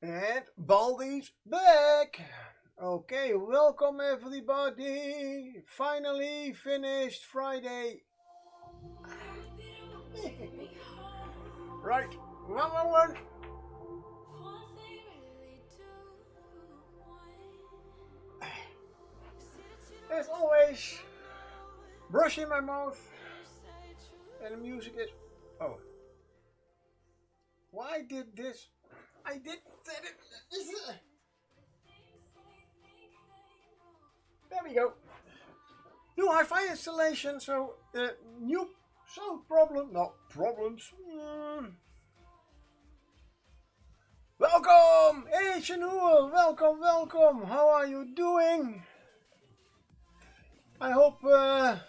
And Baldie's back! Okay, welcome everybody! Finally finished Friday. Right, one. As always, brushing my mouth. And the music is... Oh. Why did this... I did set it... There we go. New Hi-Fi installation, so new sound problem, not problems. Welcome! Hey Shanul, welcome. How are you doing? I hope that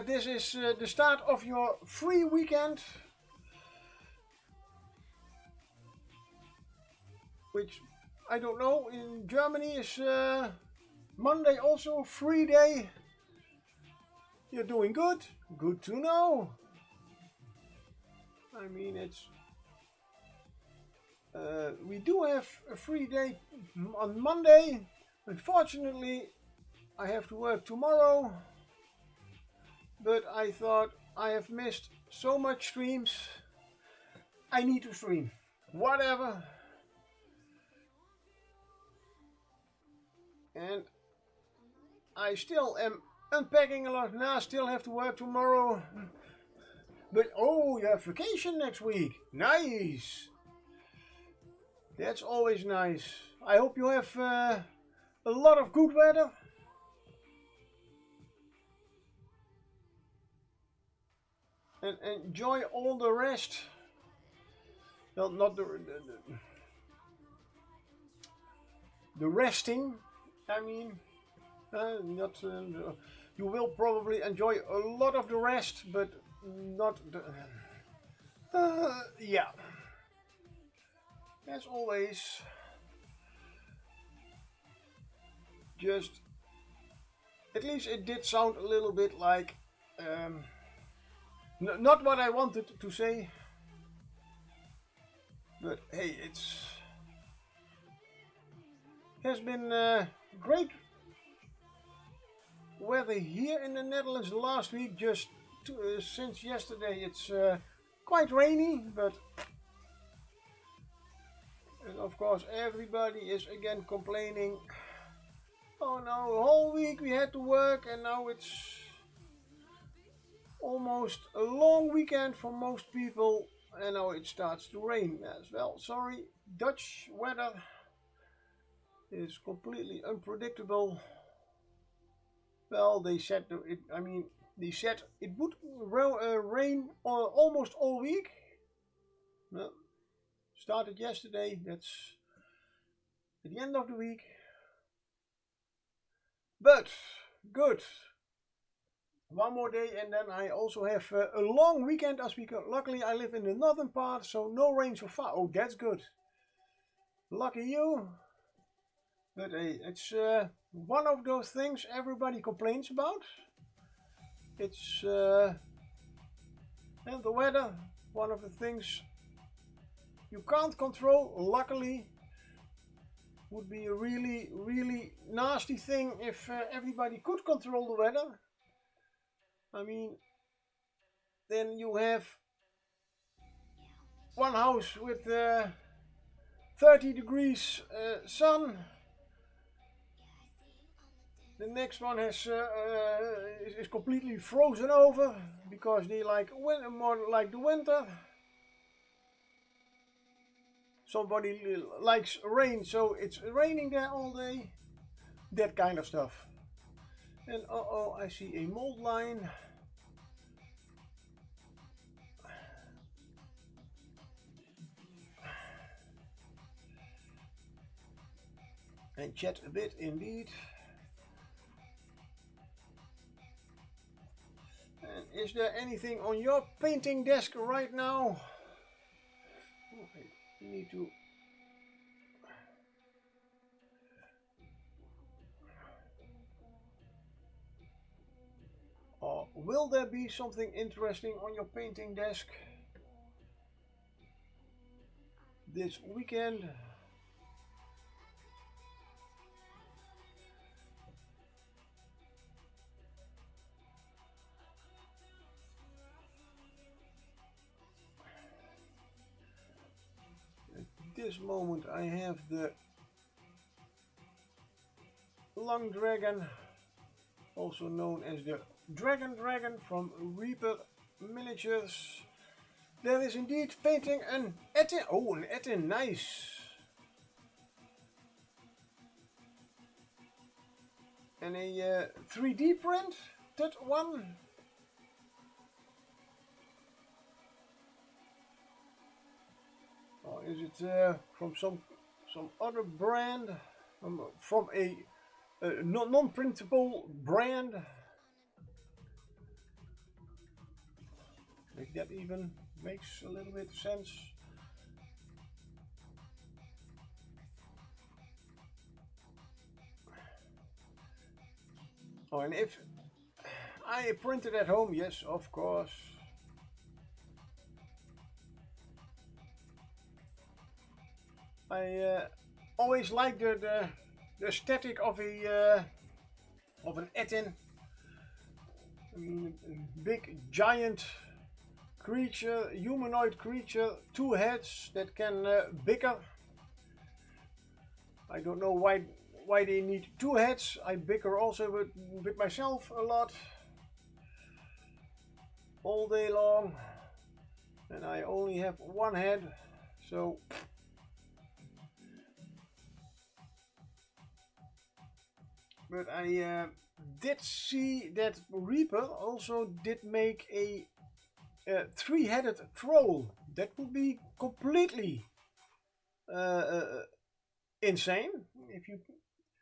this is the start of your free weekend, which I don't know. In Germany is Monday also a free day. You're doing good. Good to know. I mean, it's we do have a free day on Monday. Unfortunately, I have to work tomorrow. But I thought I have missed so much streams. I need to stream. Whatever. And I still am unpacking a lot now. Still have to work tomorrow. But oh, you have vacation next week. Nice. That's always nice. I hope you have a lot of good weather. And enjoy all the rest. Well, not the resting. I mean, not. You will probably enjoy a lot of the rest, but not the. Yeah. As always, just at least it did sound a little bit like. Not what I wanted to say, but hey, has been great weather here in the Netherlands last week. Just since yesterday, it's quite rainy, but and of course everybody is again complaining. Oh no, the whole week we had to work, and now it's almost a long weekend for most people, and now it starts to rain as well. Sorry, Dutch weather is completely unpredictable. Well, they said it would rain almost all week. Well, started yesterday. That's at the end of the week. But good. One more day and then I also have a long weekend as we go. Luckily I live in the northern part, so no rain so far. Oh, that's good. Lucky you. But hey, it's one of those things everybody complains about. It's and the weather, one of the things you can't control. Luckily, would be a really nasty thing if everybody could control the weather. I mean, then you have one house with 30 degrees sun. The next one has is completely frozen over because they like more like the winter. Somebody likes rain, so it's raining there all day. That kind of stuff. And oh, I see a mold line. And chat a bit indeed. And is there anything on your painting desk right now? Okay, you need to. Or will there be something interesting on your painting desk? this weekend. At this moment I have the Long Dragon, also known as the Dragon from Reaper Miniatures. There is indeed painting an Etin. Oh, an Etin, nice. And a 3D print, that one. Or is it from some other brand? From a non-printable brand? If that even makes a little bit of sense. Oh, and if I printed at home, yes, of course. I always liked the aesthetic of an Etin. I mean, a big giant creature, humanoid creature, 2 heads that can bicker. I don't know why they need 2 heads. I bicker also with myself a lot, all day long, and I only have 1 head, so but I did see that Reaper also did make a 3-headed troll. That would be completely insane if you,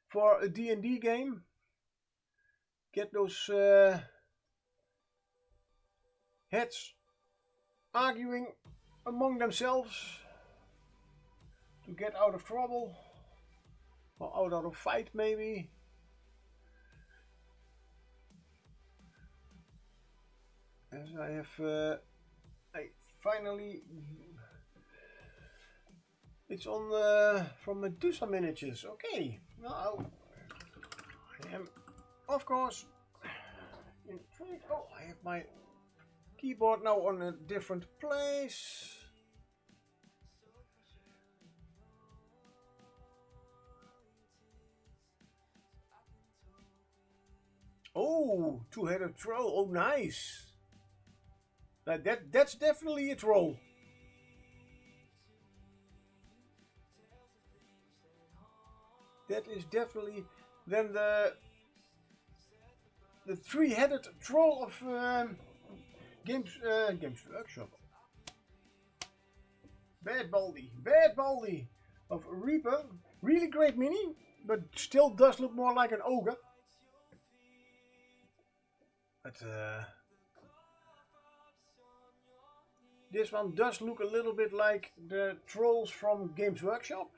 for a D&D game, get those heads arguing among themselves to get out of trouble or out of a fight maybe. As I have, I finally, it's on from Medusa Miniatures. Okay, now I am, of course, intrigued. Oh, I have my keyboard now on a different place. Oh, 2-headed troll. Oh, nice. That's definitely a troll. That is definitely then the 3-headed troll of Games Workshop. Bad Baldie of Reaper. Really great mini, but still does look more like an ogre. But this one does look a little bit like the trolls from Games Workshop.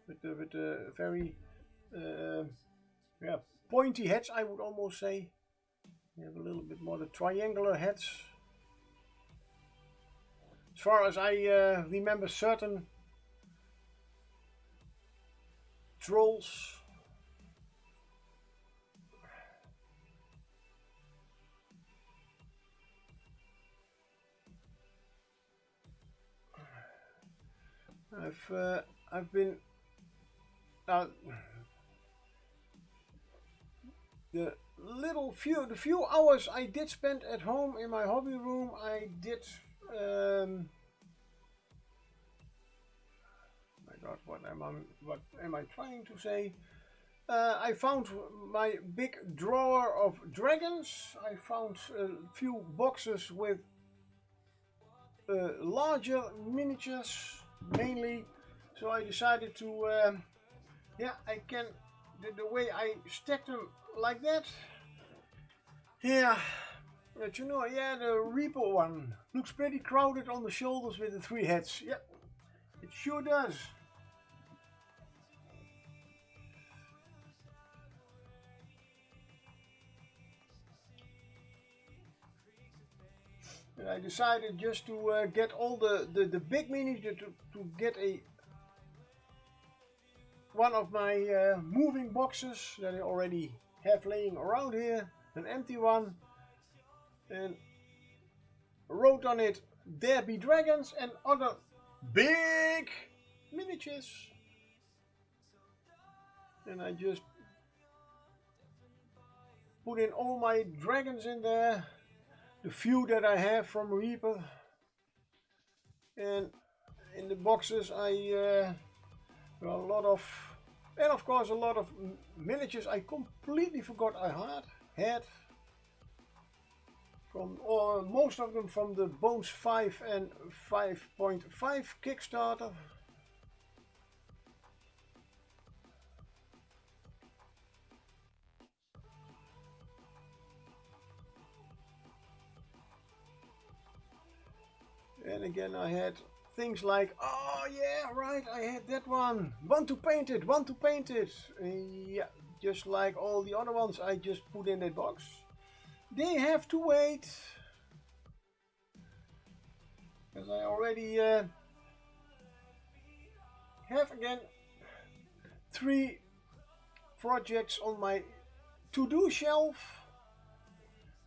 With the very yeah, pointy heads, I would almost say. You have a little bit more the triangular heads. As far as I remember, certain trolls I've been the few hours I did spend at home in my hobby room, I did my God, what am I trying to say? I found my big drawer of dragons. I found a few boxes with larger miniatures mainly, so I decided to yeah, I can, the way I stacked them like that, yeah, but you know, yeah, the Reaper one looks pretty crowded on the shoulders with the 3 heads. Yeah, it sure does. And I decided just to get all the big minis to get one of my moving boxes that I already have laying around here, an empty one, and wrote on it, "There be dragons," and other big miniatures. And I just put in all my dragons in there, the few that I have from Reaper, and in the boxes I a lot of, and of course a lot of miniatures I completely forgot I had from, or most of them from the Bones 5 and 5.5 Kickstarter. And again I had things like, oh yeah, right, I had that one. Want to paint it, want to paint it. Yeah, just like all the other ones I just put in that box. They have to wait. Because I already have again 3 projects on my to-do shelf.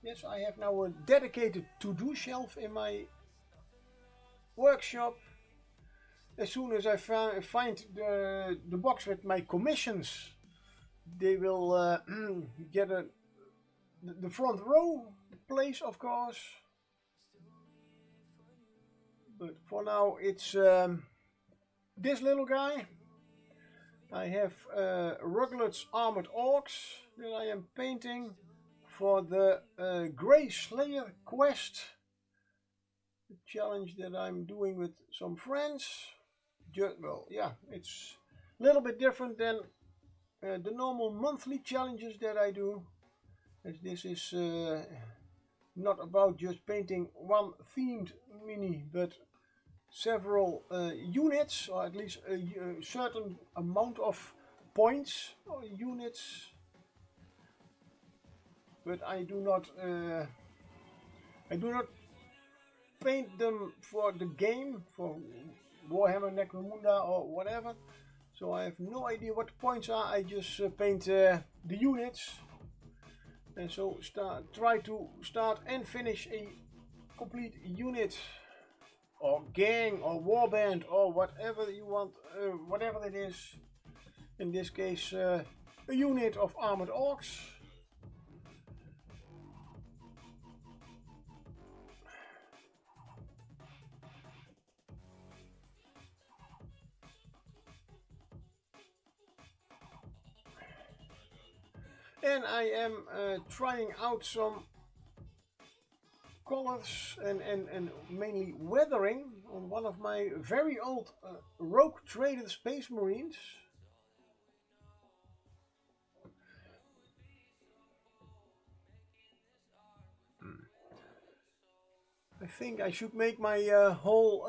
Yes, I have now a dedicated to-do shelf in my workshop. As soon as I find the box with my commissions, they will get the front row place, of course. But for now it's this little guy. I have Ruglet's Armored Orcs that I am painting for the Grey Slayer quest, the challenge that I'm doing with some friends. Well, yeah, it's a little bit different than the normal monthly challenges that I do, as this is not about just painting one themed mini, but several units, or at least a certain amount of points or units. But I do not paint them for the game, for Warhammer Necromunda or whatever. So I have no idea what the points are. I just paint the units, and so try to start and finish a complete unit or gang or warband or whatever you want, whatever it is. In this case, a unit of armored orcs. And I am trying out some colors and mainly weathering on one of my very old rogue traded Space Marines. I think I should make my whole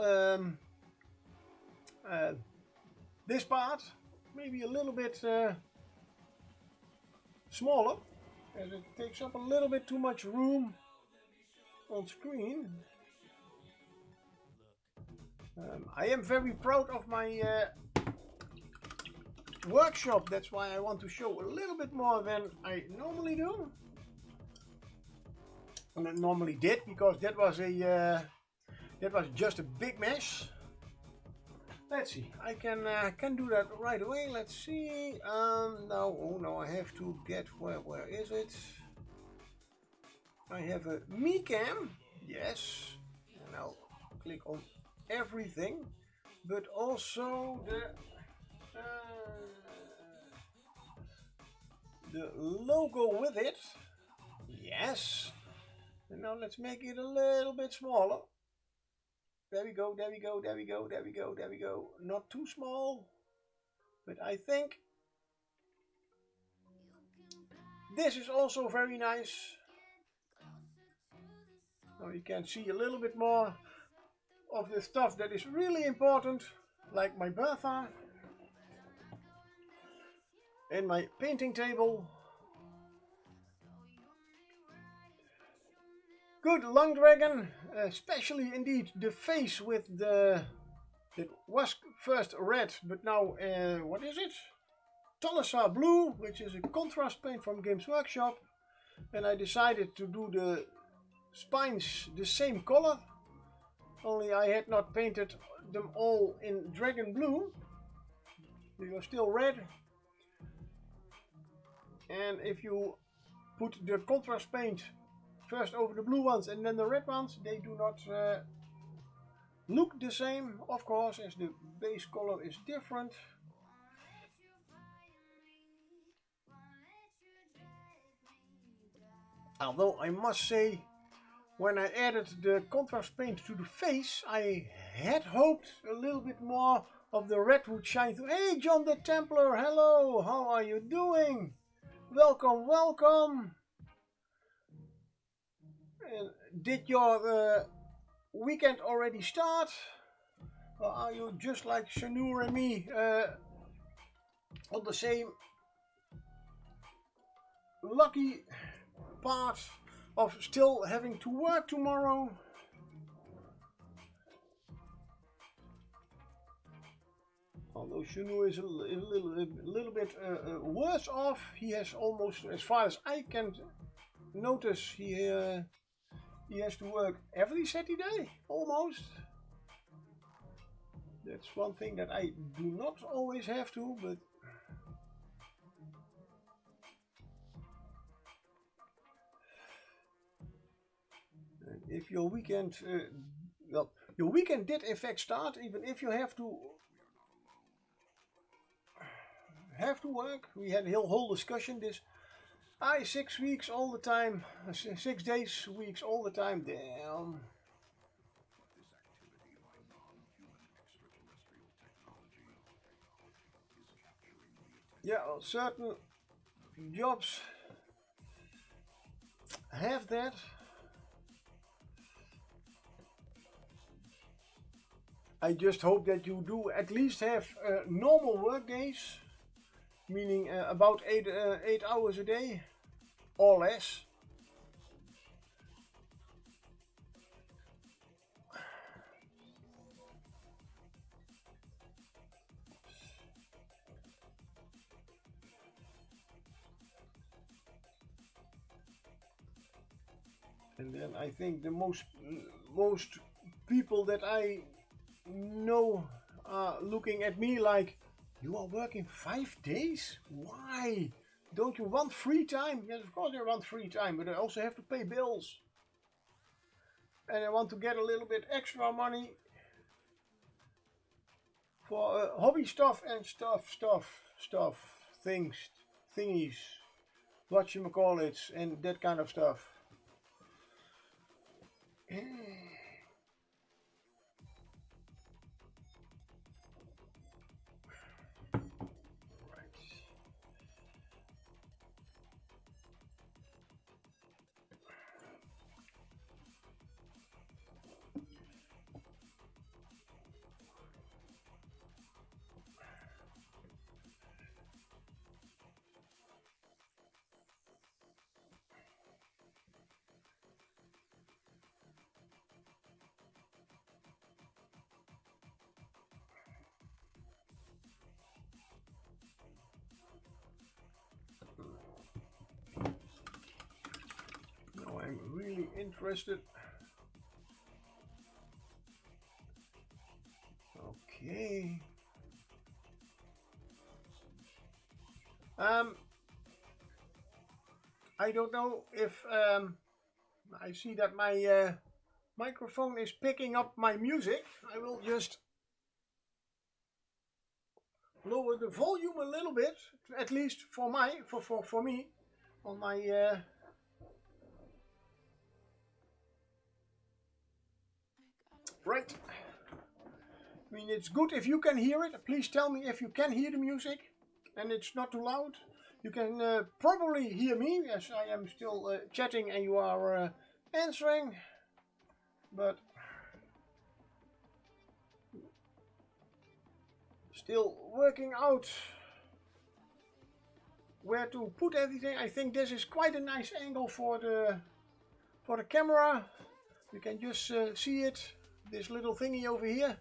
this part maybe a little bit smaller, as it takes up a little bit too much room on screen. I am very proud of my workshop. That's why I want to show a little bit more than I normally do, and I normally did, because that was just a big mess. Let's see, I can do that right away. Let's see. Now, oh no, I have to get where is it? I have a me cam, yes, and I'll click on everything, but also the logo with it, yes. And now let's make it a little bit smaller. There we go, there we go, there we go, there we go, there we go. Not too small, but I think this is also very nice. Now you can see a little bit more of the stuff that is really important, like my Bertha and my painting table. Good, Long Dragon, especially indeed the face with the... It was first red, but now, what is it? Thalassa Blue, which is a contrast paint from Games Workshop. And I decided to do the spines the same color. Only I had not painted them all in Dragon Blue. They were still red. And if you put the contrast paint first over the blue ones and then the red ones, they do not look the same, of course, as the base color is different. Although I must say, when I added the contrast paint to the face, I had hoped a little bit more of the red would shine through. Hey, John the Templar, hello, how are you doing? Welcome, welcome. Did your weekend already start? Or are you just like Shanur and me on the same lucky part of still having to work tomorrow? Although Shanur is a little bit worse off, he has almost, as far as I can notice, he has to work every Saturday, almost. That's one thing that I do not always have to, but if your weekend, well, your weekend did in fact start, even if you have to work. We had a whole discussion this. 6 weeks all the time, 6 days, weeks all the time. Damn. Yeah, well, certain jobs have that. I just hope that you do at least have normal work days, meaning about 8 hours a day or less. And then I think the most people that I know are looking at me like, you are working 5 days? Why? Don't you want free time? Yes, of course I want free time, but I also have to pay bills. And I want to get a little bit extra money for hobby stuff and thingies, whatchamacallits, and that kind of stuff. Now I'm really interested. Okay. I don't know if I see that my microphone is picking up my music. I will just lower the volume a little bit, at least for me on my right. I mean, it's good if you can hear it. Please tell me if you can hear the music and it's not too loud. You can probably hear me as I am still chatting and you are answering, but still working out where to put everything. I think this is quite a nice angle for the For the camera, you can just see it, this little thingy over here,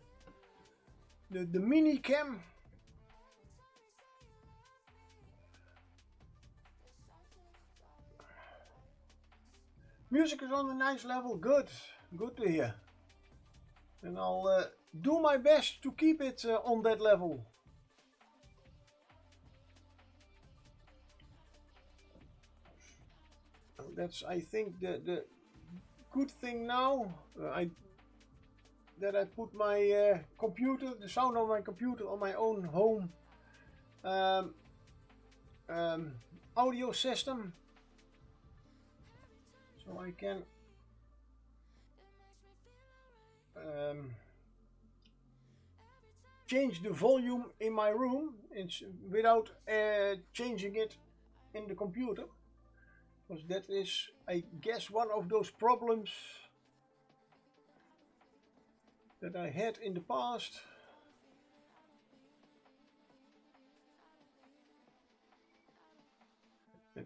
the mini cam. Music is on a nice level, good to hear. And I'll do my best to keep it on that level. That's, I think, the good thing now. That I put my computer, the sound of my computer, on my own home audio system, so I can change the volume in my room without changing it in the computer, because that is, I guess, one of those problems that I had in the past.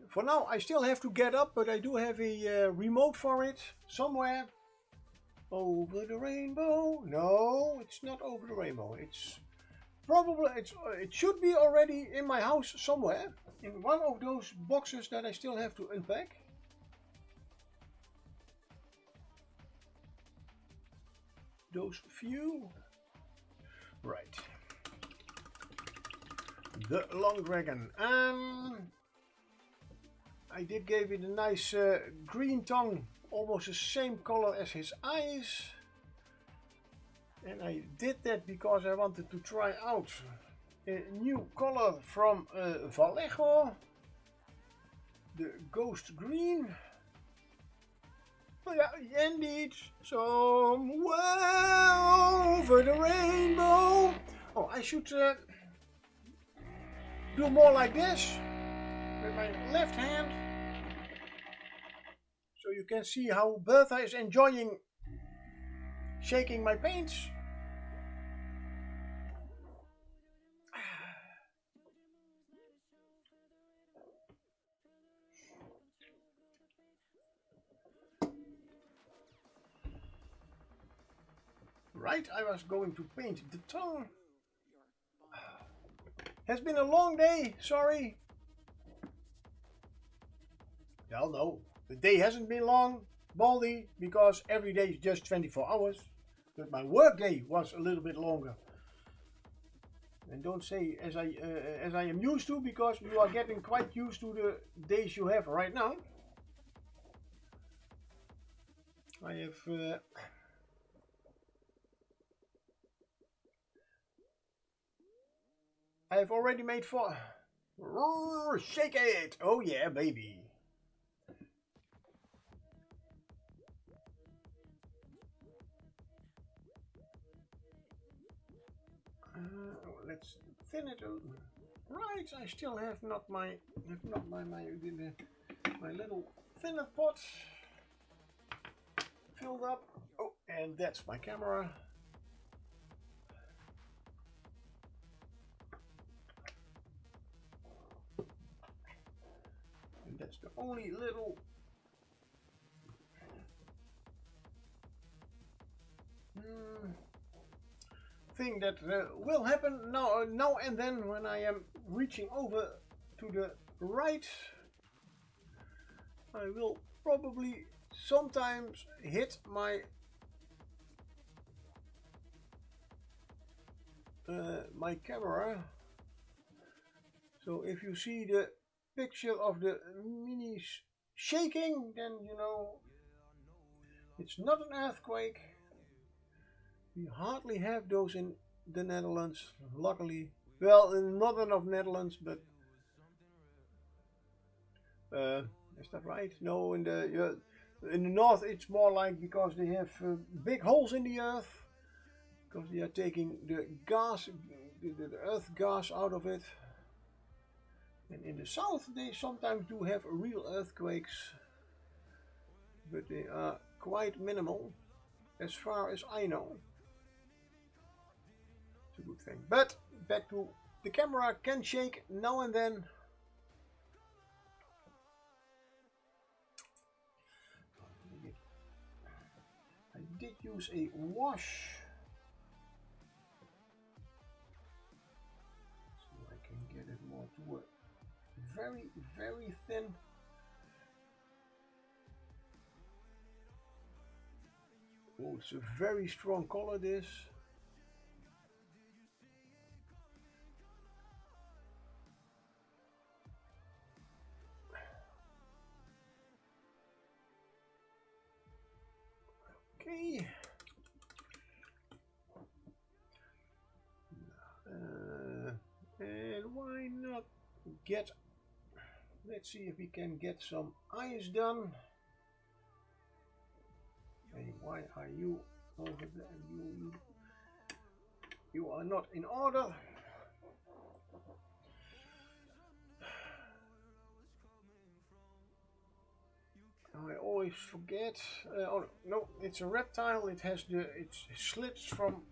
For now, I still have to get up, but I do have a remote for it somewhere. Over the rainbow? No, it's not over the rainbow. It's probably, it should be already in my house somewhere, in one of those boxes that I still have to unpack. Those few. Right. The long dragon. I did give it a nice green tongue, almost the same color as his eyes. And I did that because I wanted to try out a new color from Vallejo, the Ghost Green. Oh, yeah, indeed, somewhere over the rainbow. Oh, I should do more like this with my left hand, so you can see how Bertha is enjoying shaking my paints. Right, I was going to paint the tongue. Has been a long day, sorry. Well, no, the day hasn't been long, Baldie, because every day is just 24 hours. But my work day was a little bit longer. And don't say as I am used to, because you are getting quite used to the days you have right now. I have already made 4. Shake it! Oh yeah, baby. Let's thin it. Right, I still have not my little thinner pot filled up. Oh, and that's my camera. And that's the only little thing that will happen now and then when I am reaching over to the right. I will probably sometimes hit my my camera. So if you see the picture of the minis shaking, then you know it's not an earthquake. We hardly have those in the Netherlands, luckily. Well, not enough Netherlands, but is that right? No, in the north it's more like, because they have big holes in the earth, because they are taking the gas, the earth gas out of it. And in the south they sometimes do have real earthquakes, but they are quite minimal, as far as I know. It's a good thing. But back to the camera, can shake now and then. Let me get did use a wash. So I can get it more to a very, very thin. Oh, it's a very strong color, this. Okay. And why not get, let's see if we can get some eyes done. Hey, why are you over there? You are not in order. I always forget. Oh no, it's a reptile. It has it slits from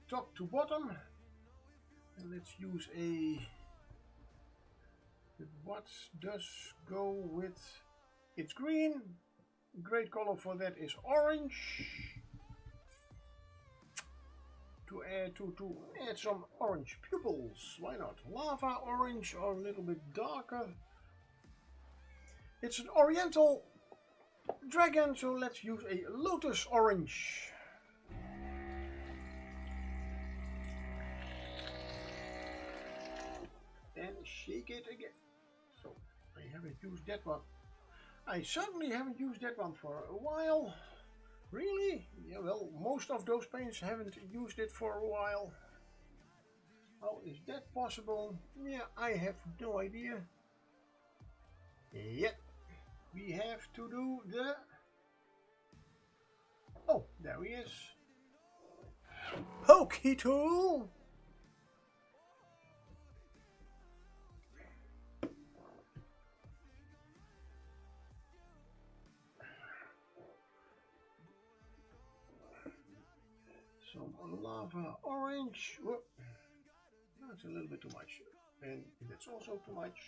top to bottom. And let's use a. What does go with? It's green. Great color for that is orange. To add some orange pupils. Why not? Lava orange or a little bit darker. It's an oriental dragon, so let's use a lotus orange. And shake it again. So I haven't used that one. I certainly haven't used that one for a while. Really? Yeah, well, most of those paints haven't used it for a while. How is that possible? Yeah, I have no idea. Yep. We have to do the... Oh, there he is. Pokey tool. Some lava orange. Whoop. That's a little bit too much. And that's also too much.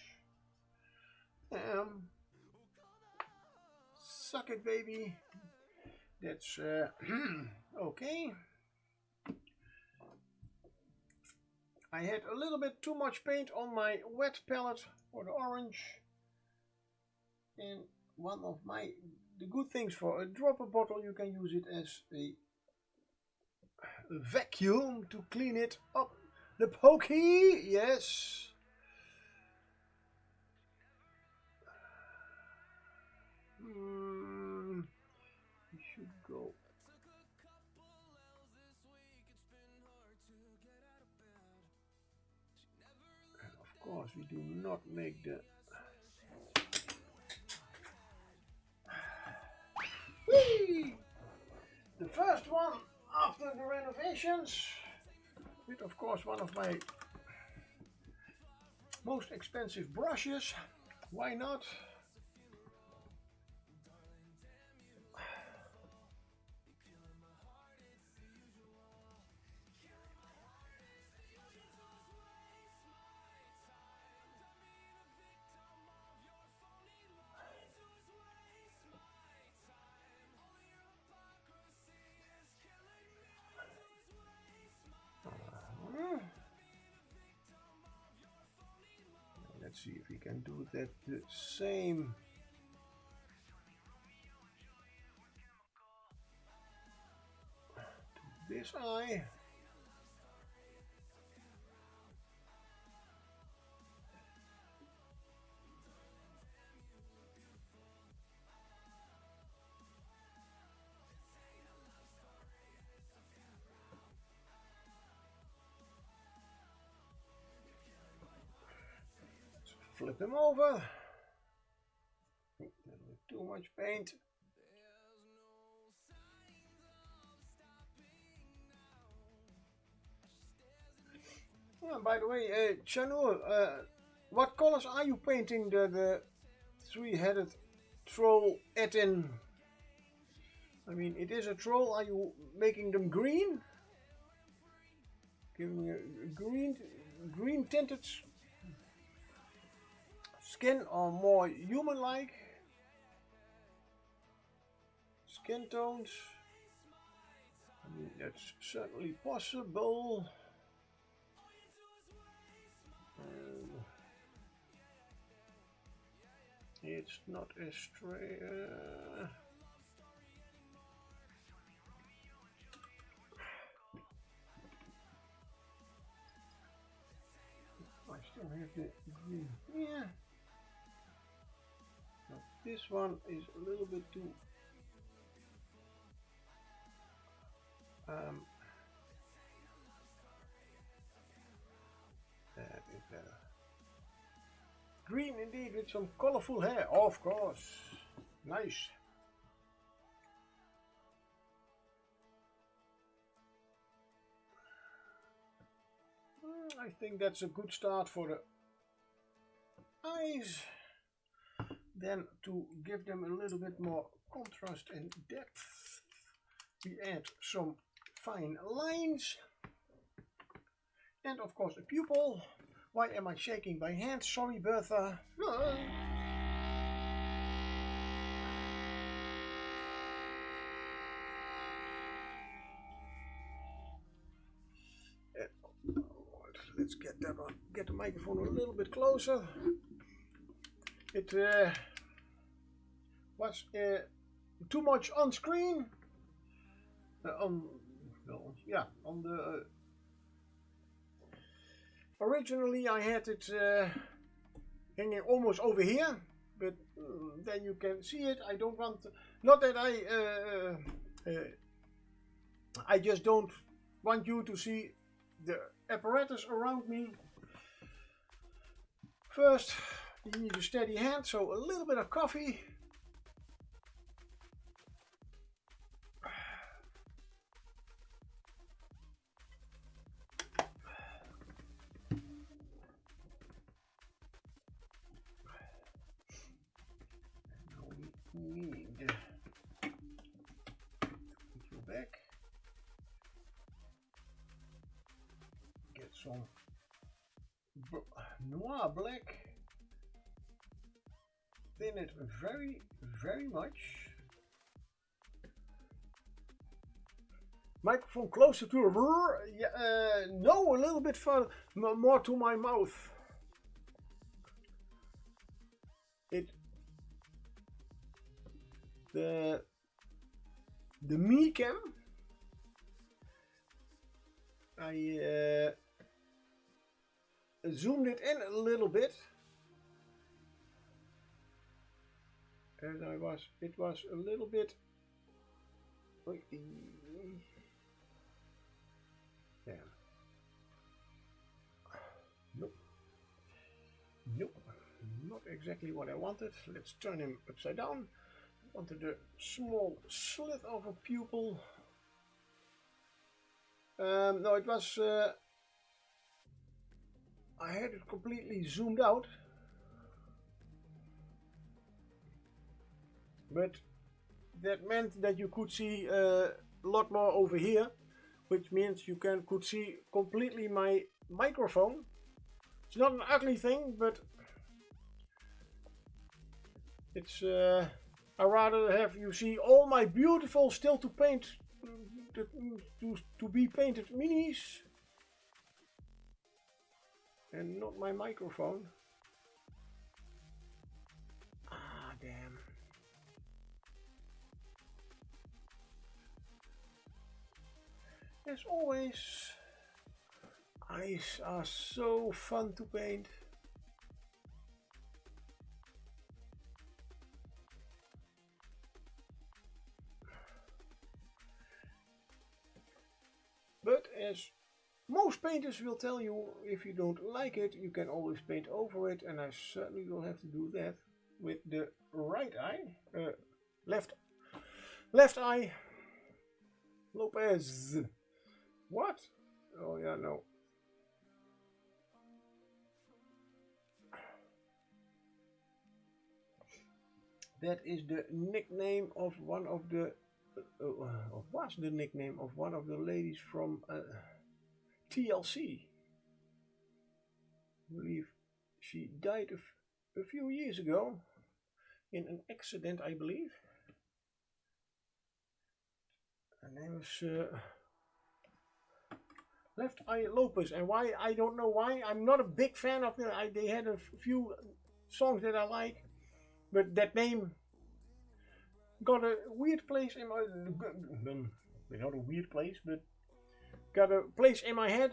Suck it, baby. That's okay. I had a little bit too much paint on my wet palette for the orange. And one of the good things for a dropper bottle, you can use it as a vacuum to clean it up. The pokey, yes. We should go. And of course, we do not make the. Whee! The first one after the renovations, with of course one of my most expensive brushes. Why not? Let's see if we can do that the same. To this eye. Flip them over. Too much paint. Oh, by the way, Chanur, what colors are you painting the three-headed troll Etin? I mean, it is a troll. Are you making them green? Giving a green tinted skin or more human-like skin tones? That's certainly possible. It's not a straight. I still have the green here. Now this one is a little bit too. That is better. Green indeed, with some colorful hair, of course. Nice. I think that's a good start for the eyes. Then to give them a little bit more contrast and depth, we add some fine lines. And of course a pupil. Why am I shaking my hand? Sorry, Bertha. Let's get that one. Get the microphone a little bit closer. It was too much on screen. On the. Originally, I had it hanging almost over here, but then you can see it. I don't want. Not that I just don't want you to see the apparatus around me. First, you need a steady hand, so a little bit of coffee. Now we need to put you back. Get some noir black. Thin it very, very much. Microphone closer to the no, a little bit further, more to my mouth. The me cam. I zoomed it in a little bit. As it was a little bit. Yeah. Nope. Nope. Not exactly what I wanted. Let's turn him upside down. I wanted a small slit of a pupil. No, it was. I had it completely zoomed out. But that meant that you could see a lot more over here, which means you could see completely my microphone. It's not an ugly thing, but it's I rather have you see all my beautiful still to paint to be painted minis and not my microphone. Ah, damn. As always, eyes are so fun to paint. But as most painters will tell you, if you don't like it, you can always paint over it, and I certainly will have to do that with the right eye, left eye. Lopez. What? Oh yeah, no. That is the nickname of one of the, was the nickname of one of the ladies from TLC. I believe she died a few years ago in an accident, I believe. Her name was Left Eye Lopez, and why I don't know why. I'm not a big fan of them. They had a few songs that I like, but that name got a weird place in my not a weird place, but got a place in my head.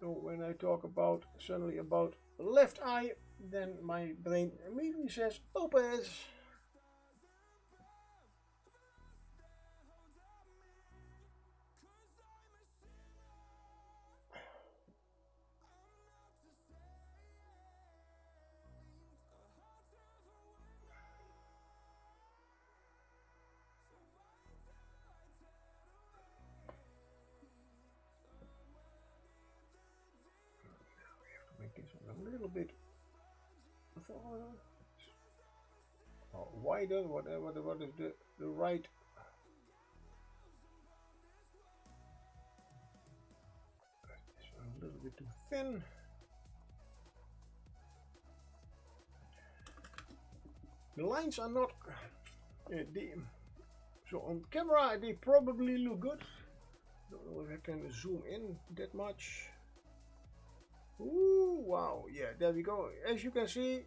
So when I talk about suddenly about Left Eye, then my brain immediately says Lopez. Make this one a little bit wider. What is the right? This one a little bit too thin. The lines are not so on camera they probably look good. Don't know if I can zoom in that much. Ooh, wow, yeah, there we go. As you can see,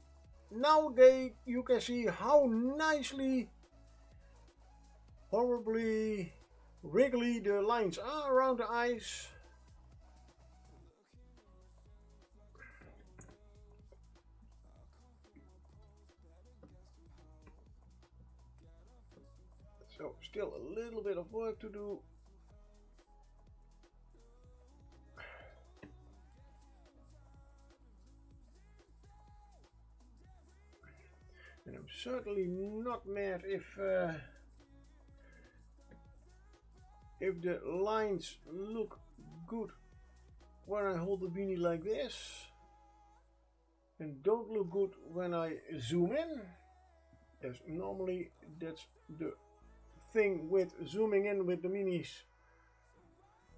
now you can see how nicely, horribly wriggly the lines are around the eyes. So still a little bit of work to do. And I'm certainly not mad if the lines look good when I hold the beanie like this and don't look good when I zoom in. Yes, normally that's the thing with zooming in with the minis.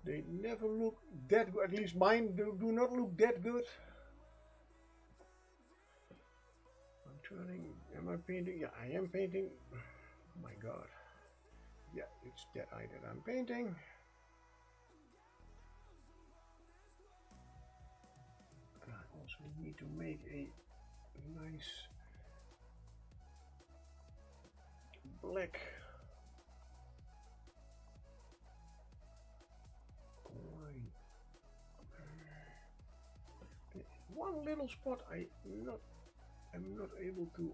They never look that good, at least mine do not look that good. I'm turning, am I painting? Yeah, I am painting. Oh my god. Yeah, it's that eye that I'm painting. I also need to make a nice black line. One little spot I'm not able to.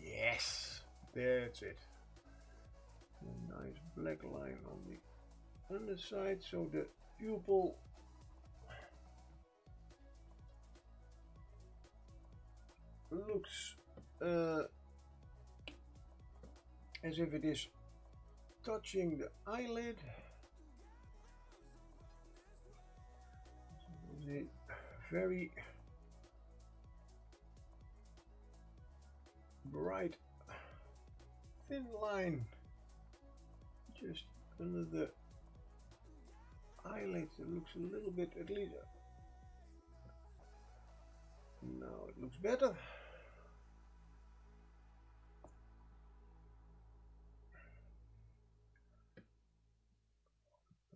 Yes, that's it. A nice black line on the underside, so the pupil looks as if it is touching the eyelid. A very bright thin line just under the eyelids. It looks a little bit, at least now it looks better. A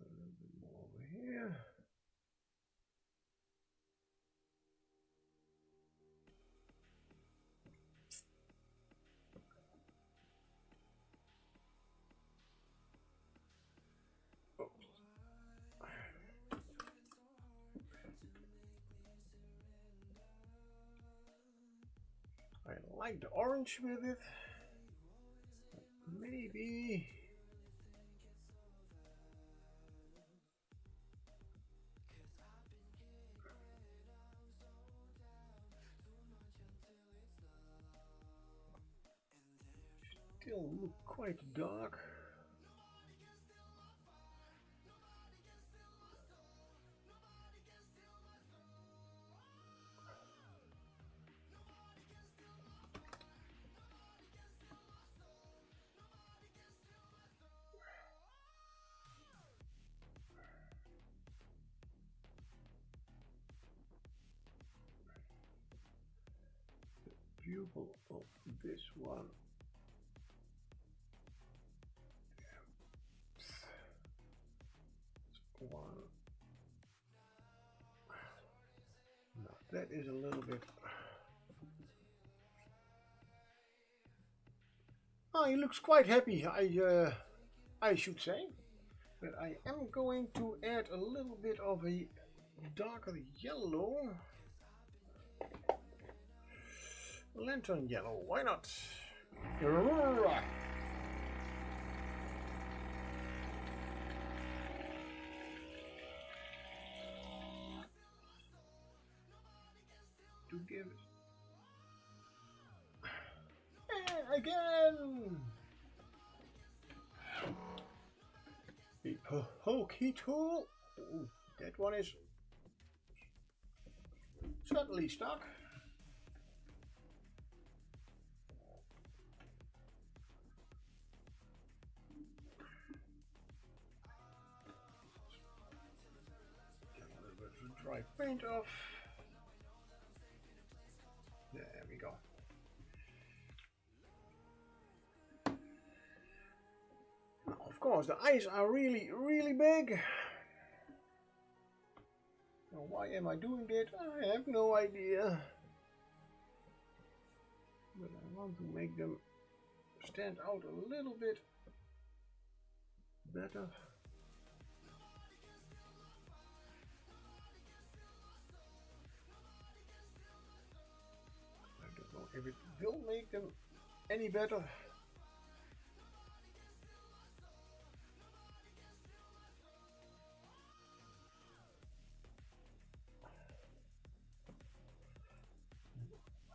little bit more over here. I like the orange with it. Maybe still look quite dark. Pupil of this one That is a little bit. Oh, he looks quite happy. I should say. But I am going to add a little bit of a darker yellow. Lantern yellow, why not? To give it. And again! The hokey tool. Ooh, that one is certainly stuck. Get a little bit of dry paint off. There we go. Now, of course, the eyes are really, really big. Now, why am I doing that? I have no idea. But I want to make them stand out a little bit better. I don't know if it will make them any better.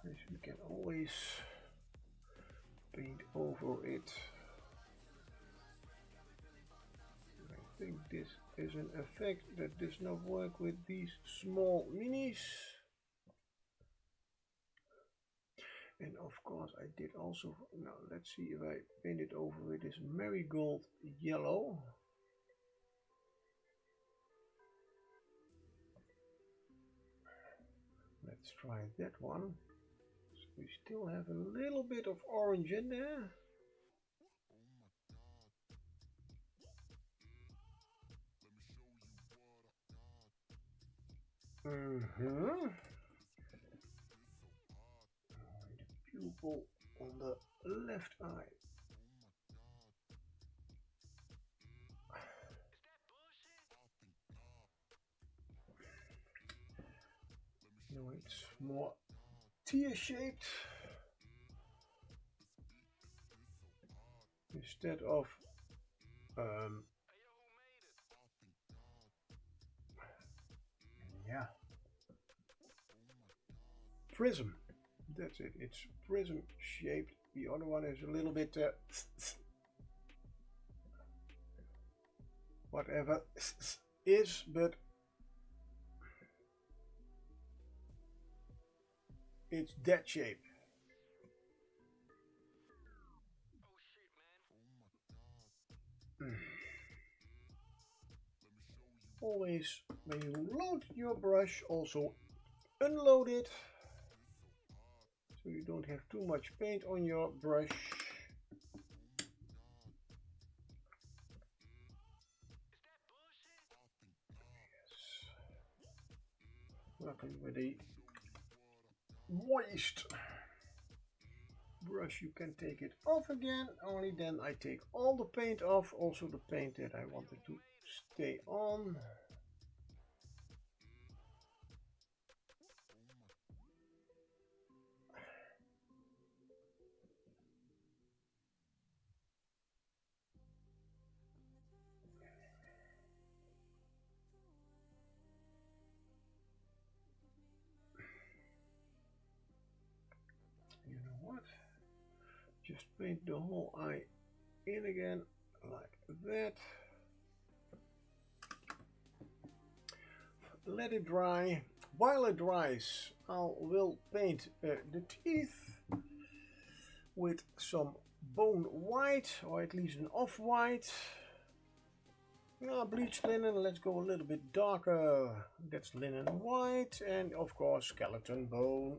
As you can always paint over it. I think this is an effect that does not work with these small minis. And of course I did also, now let's see if I paint it over with this marigold yellow. Let's try that one. So we still have a little bit of orange in there. The pupil on the left eye. No, it's more tear-shaped instead of yeah, prism. That's it. It's prism shaped. The other one is a little bit whatever is, but it's that shape. Always when you load your brush, also unload it so you don't have too much paint on your brush. Yes. Luckily with a moist brush you can take it off again. Only then I take all the paint off, also the paint that I wanted to stay on. You know what? Just paint the whole eye in again like that. Let it dry. While it dries, I will paint the teeth with some bone white, or at least an off-white. Bleached linen, let's go a little bit darker. That's linen white, and of course skeleton bone.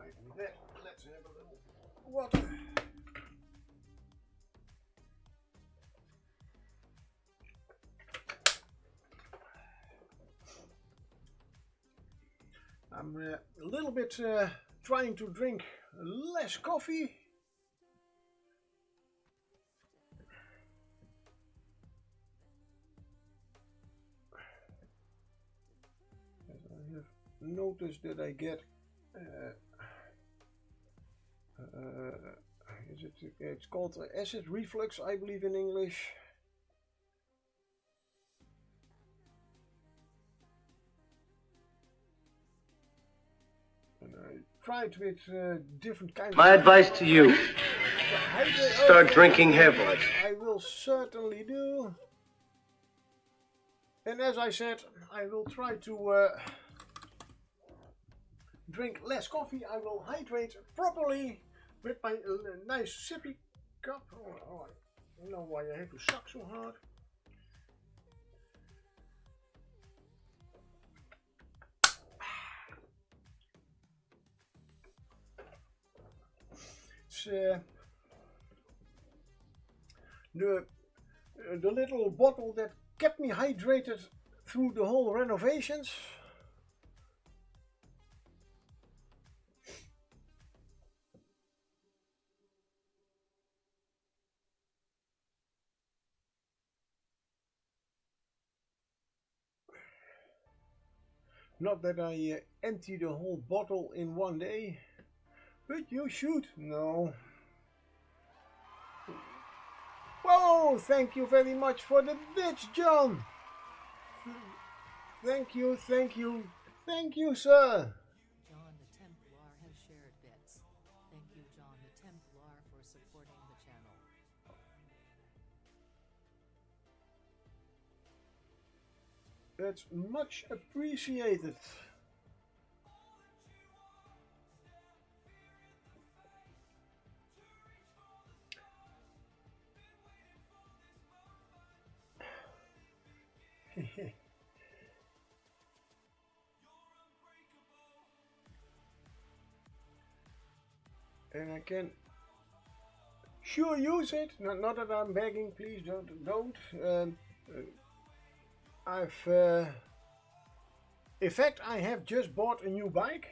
Right, with that, let's have a little water. I'm a little bit trying to drink less coffee. As I have noticed that I get it's called acid reflux, I believe, in English. And I tried with different kinds. My advice to you, start drinking heavily. I will certainly do. And as I said, I will try to drink less coffee. I will hydrate properly with my nice sippy cup. Oh, I don't know why I have to suck so hard. It's the little bottle that kept me hydrated through the whole renovations. Not that I empty the whole bottle in one day, but you should. No. Whoa, thank you very much for the bits, John. Thank you, thank you, thank you, sir. John the Templar has shared bits. Thank you, John the Templar, for supporting the channel. That's much appreciated. And I can sure use it. Not that I'm begging, please don't. In fact, I have just bought a new bike.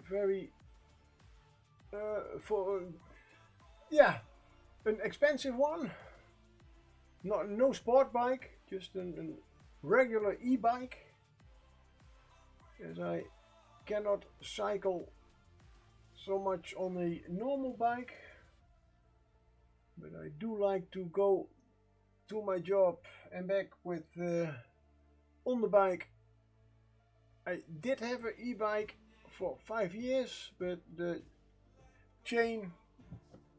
Very an expensive one. No sport bike, just a regular e-bike, as I cannot cycle so much on a normal bike, but I do like to go to my job and back with on the bike. I did have an e-bike for 5 years, but the chain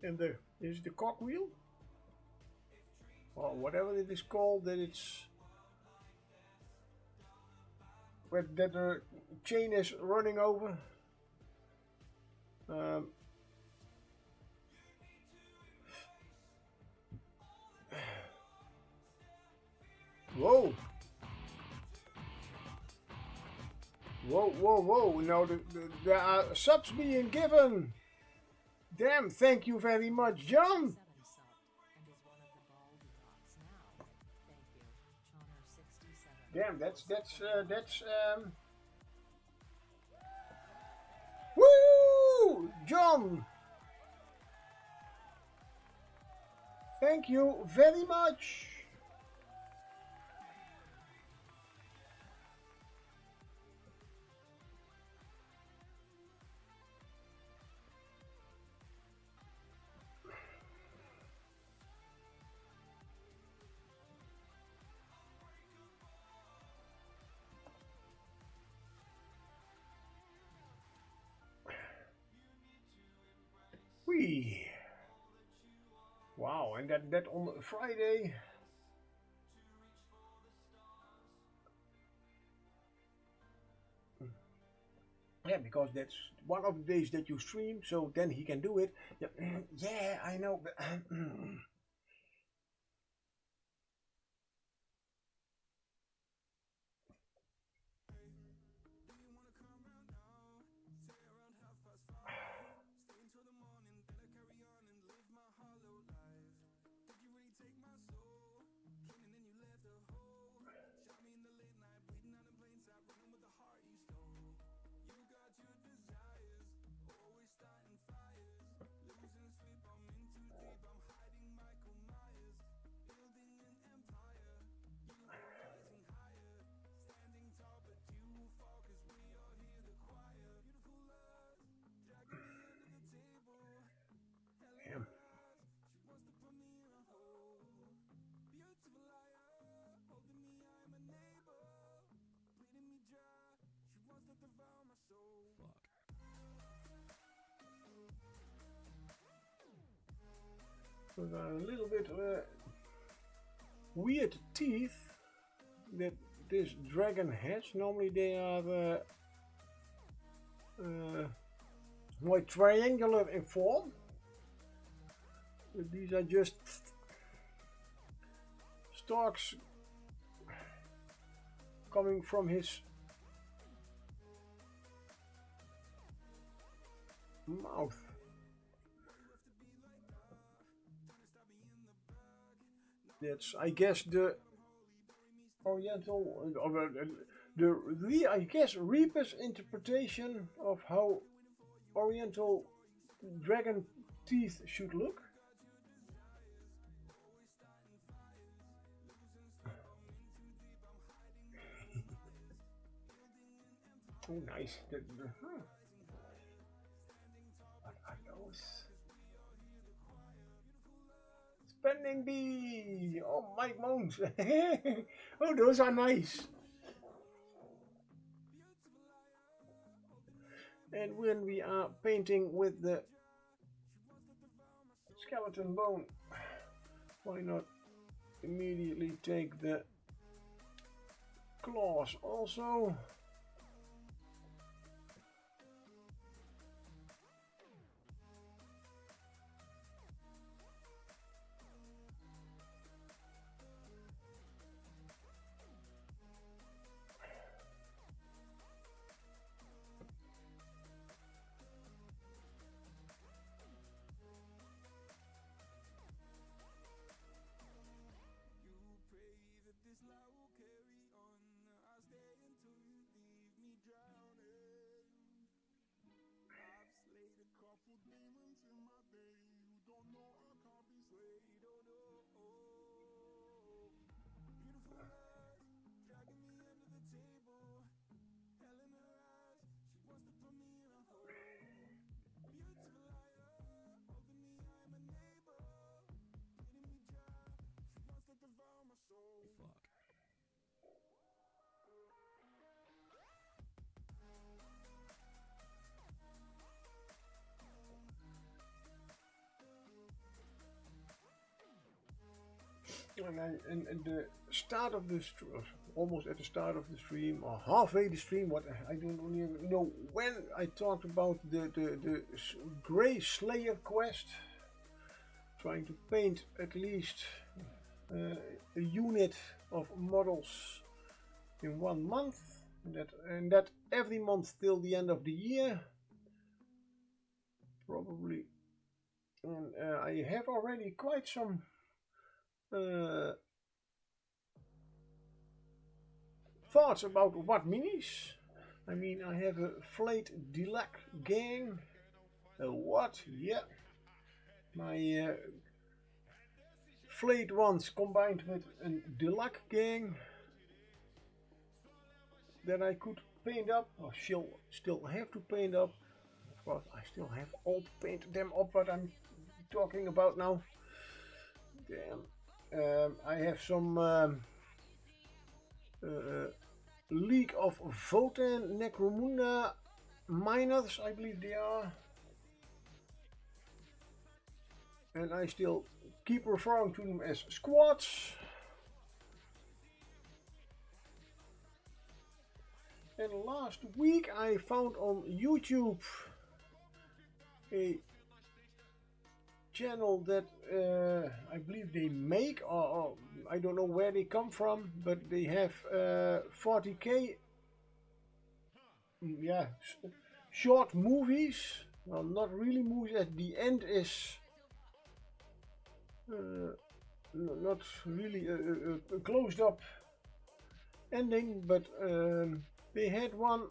and the cogwheel, or whatever it is called, that the chain is running over. Whoa! Whoa! Now there are subs being given. Damn! Thank you very much, John. Damn, that's woo! John! Thank you very much. Whee! Wow, and that on Friday. Yeah, because that's one of the days that you stream, so then he can do it. Yeah, yeah, I know, but With a little bit weird teeth that this dragon has. Normally they are more triangular in form. But these are just stalks coming from his mouth. That's, I guess, the Oriental, I guess, Reaper's interpretation of how Oriental dragon teeth should look. Oh, nice. What are those? Spending bee! Oh, Mike Moans! Oh, those are nice. And when we are painting with the skeleton bone, why not immediately take the claws also? And at the start of the almost at the start of the stream, or halfway the stream, what I don't even know when, I talked about the Grey Slayer quest, trying to paint at least a unit of models in 1 month, and that every month till the end of the year, probably. And I have already quite some thoughts about what minis. I mean, I have a Flayed Delac gang. What? Yeah. My flayed ones combined with a Delac gang that I could paint up. I still have to paint up. Of course, I still have all to paint them up, what I'm talking about now. Damn. I have some League of Votan Necromunda miners, I believe they are. And I still keep referring to them as squads. And last week I found on YouTube a channel that I believe they make, or I don't know where they come from, but they have 40k, yeah, short movies. Well, not really movies. At the end is not really a closed up ending, but they had one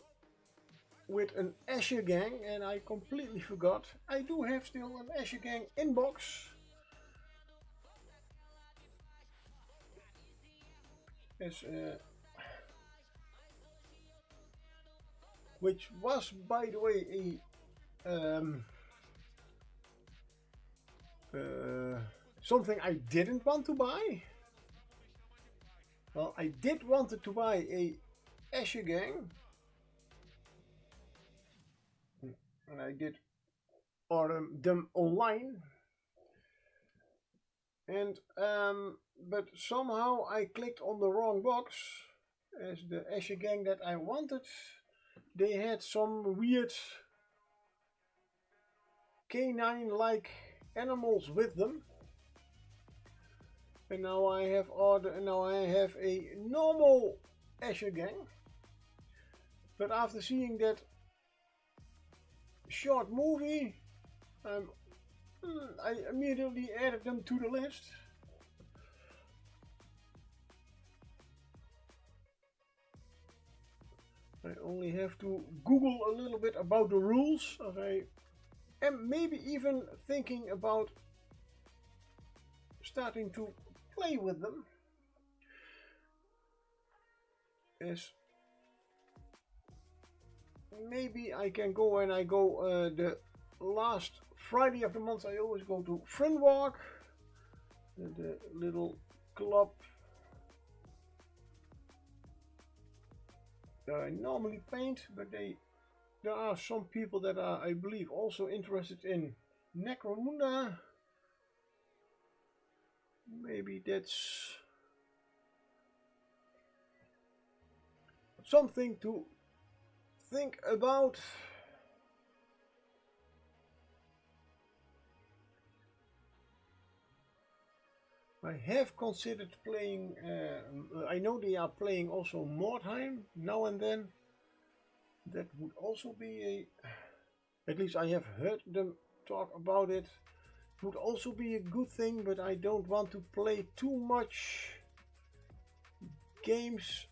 with an Asher gang, and I completely forgot. I do have still an Asher gang inbox. As, which was, by the way, something I didn't want to buy. Well, I did wanted to buy a Asher gang, and I did order them online, And but somehow I clicked on the wrong box, as the Escher gang that I wanted, they had some weird canine-like animals with them. And now I have a normal Escher gang. But after seeing that short movie, I immediately added them to the list. I only have to Google a little bit about the rules. I am maybe even thinking about starting to play with them. As maybe I can go when I go the last Friday of the month. I always go to Friendwalk, the little club that I normally paint, but there are some people that are, I believe, also interested in Necromunda. Maybe that's something to think about. I have considered playing, I know they are playing also Mordheim now and then. That would also be at least I have heard them talk about it. It would also be a good thing, but I don't want to play too much games,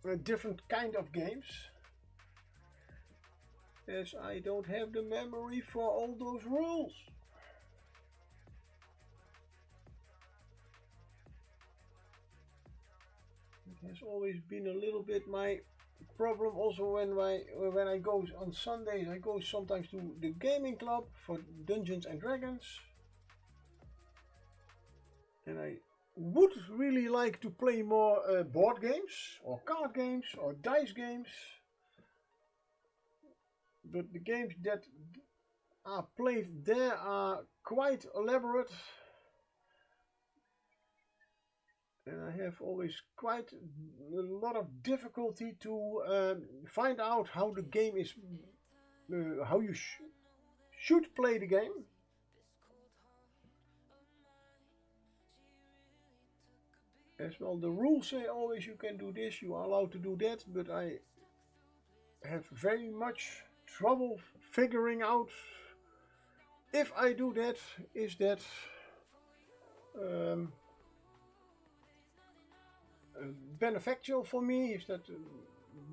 a different kind of games, as I don't have the memory for all those rules. It has always been a little bit my problem. Also when I go on Sundays, I go sometimes to the gaming club for Dungeons and Dragons, and I would really like to play more board games or card games or dice games, but the games that are played there are quite elaborate, and I have always quite a lot of difficulty to find out how the game is, how you should play the game. As well, the rules say always you can do this, you are allowed to do that, but I have very much trouble figuring out if I do that, is that beneficial for me? Is that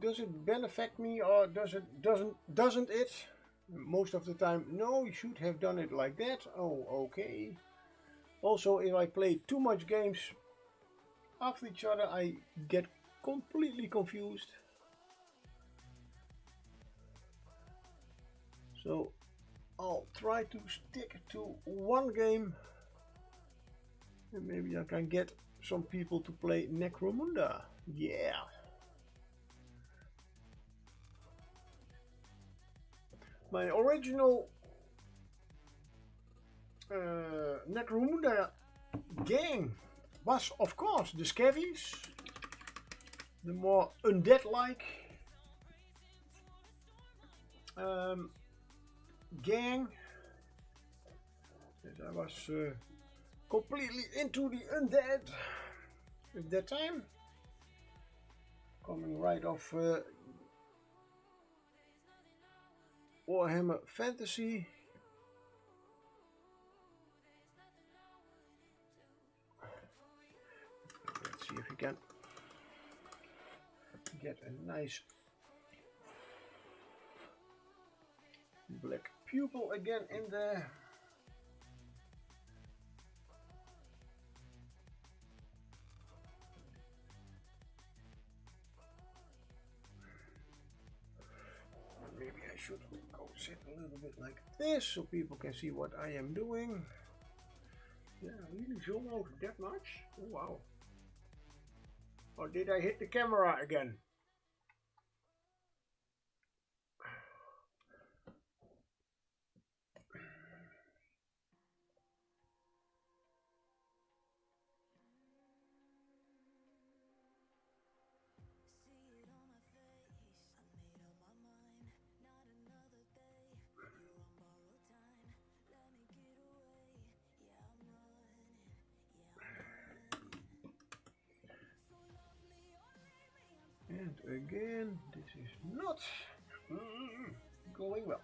does it benefit me, or doesn't it? Most of the time, no, you should have done it like that. Oh, okay. Also, if I play too much games after each other, I get completely confused. So I'll try to stick to one game, and maybe I can get some people to play Necromunda. Yeah. My original Necromunda gang was, of course, the Scavies, the more undead-like gang. I was completely into the undead at that time, coming right off Warhammer Fantasy. Let's see if we can get a nice black pupil again in there. Maybe I should go sit a little bit like this so people can see what I am doing. Yeah, I really zoom out that much? Oh, wow. Or did I hit the camera again? And again, this is not going well.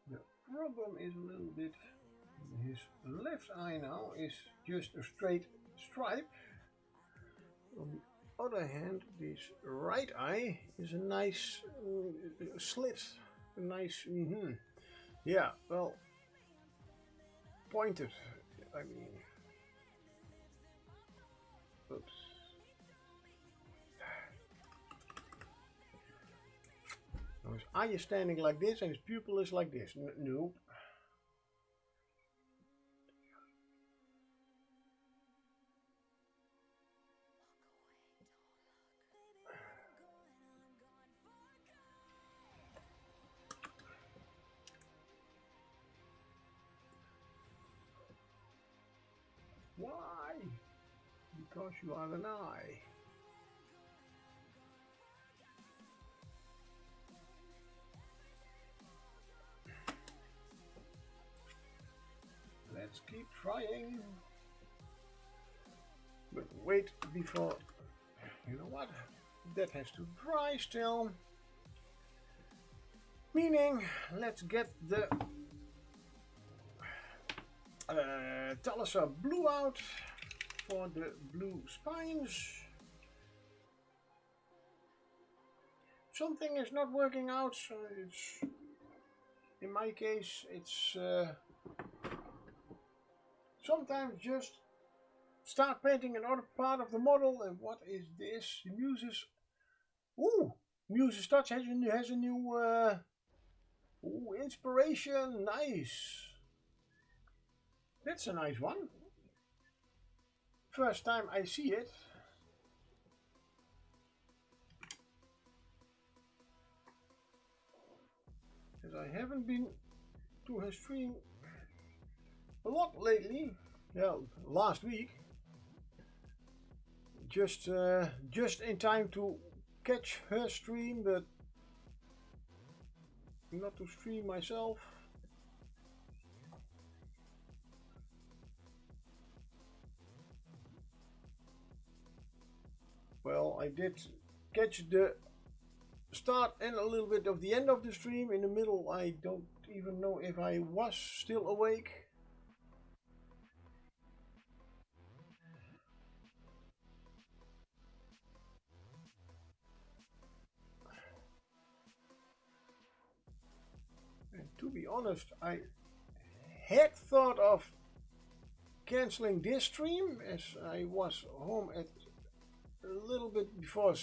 The problem is a little bit, his left eye now is just a straight stripe. On the other hand, this right eye is a nice slit, a nice, yeah, well, pointed, I mean, oops. Now his eye is standing like this and his pupil is like this. Nope. Why? Because you are an eye. Let's keep trying. But wait before, you know what? That has to dry still. Meaning, let's get the Talisa blue out for the blue spines. Something is not working out, so it's, in my case, it's sometimes just start painting another part of the model. And what is this? Muse's, Muse's Touch has a new inspiration. Nice. That's a nice one. First time I see it. As I haven't been to her stream a lot lately. Yeah, last week. Just in time to catch her stream, but not to stream myself. Well, I did catch the start and a little bit of the end of the stream. In the middle, I don't even know if I was still awake. And to be honest, I had thought of canceling this stream as I was home at a little bit before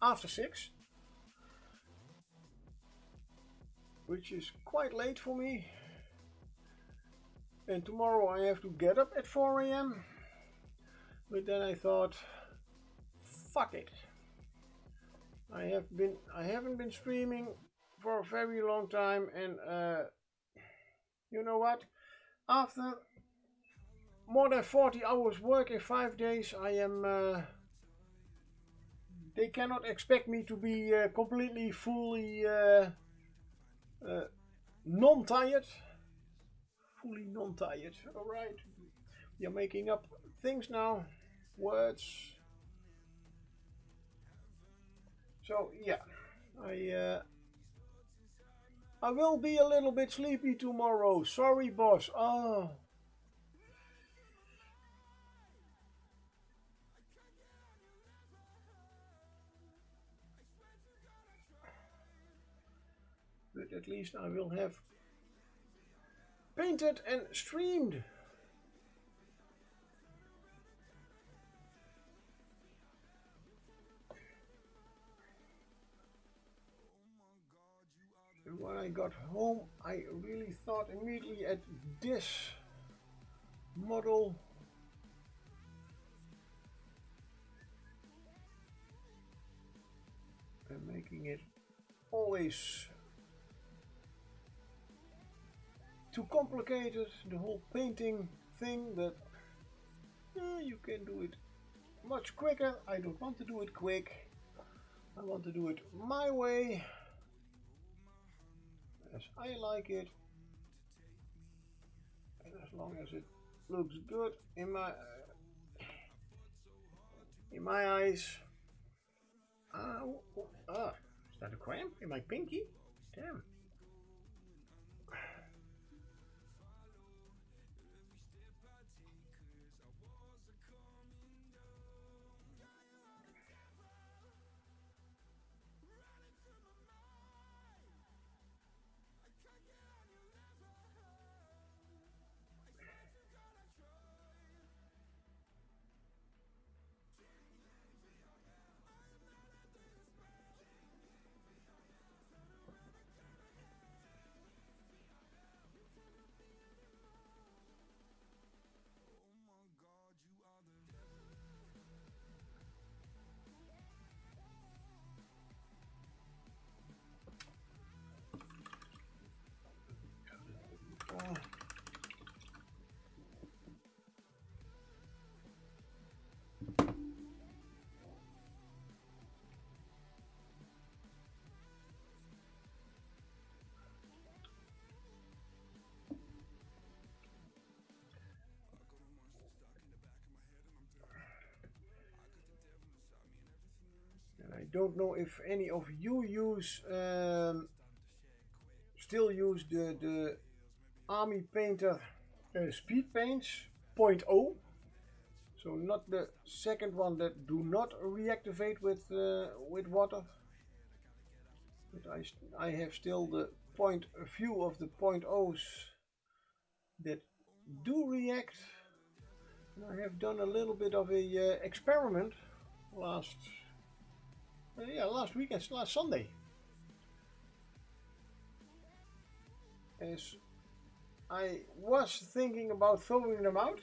after 6, which is quite late for me, and tomorrow I have to get up at 4 AM, but then I thought, fuck it, I haven't been streaming for a very long time, and you know what, after more than 40 hours work in 5 days, I am they cannot expect me to be completely, fully non-tired. Fully non-tired. Alright. You're making up things now. Words. So, yeah. I will be a little bit sleepy tomorrow. Sorry, boss. Oh. But at least I will have painted and streamed. And when I got home, I really thought immediately at this model. And making it always too complicated, the whole painting thing, but you can do it much quicker. I don't want to do it quick. I want to do it my way, as I like it, and as long as it looks good in my eyes. Is that a cramp in my pinky? Damn. I don't know if any of you use still use the Army Painter speed paints 0.0, so not the second one that do not reactivate with water. But I have still the a few of the 0.0s that do react. And I have done a little bit of a experiment last weekend, last Sunday, as I was thinking about throwing them out.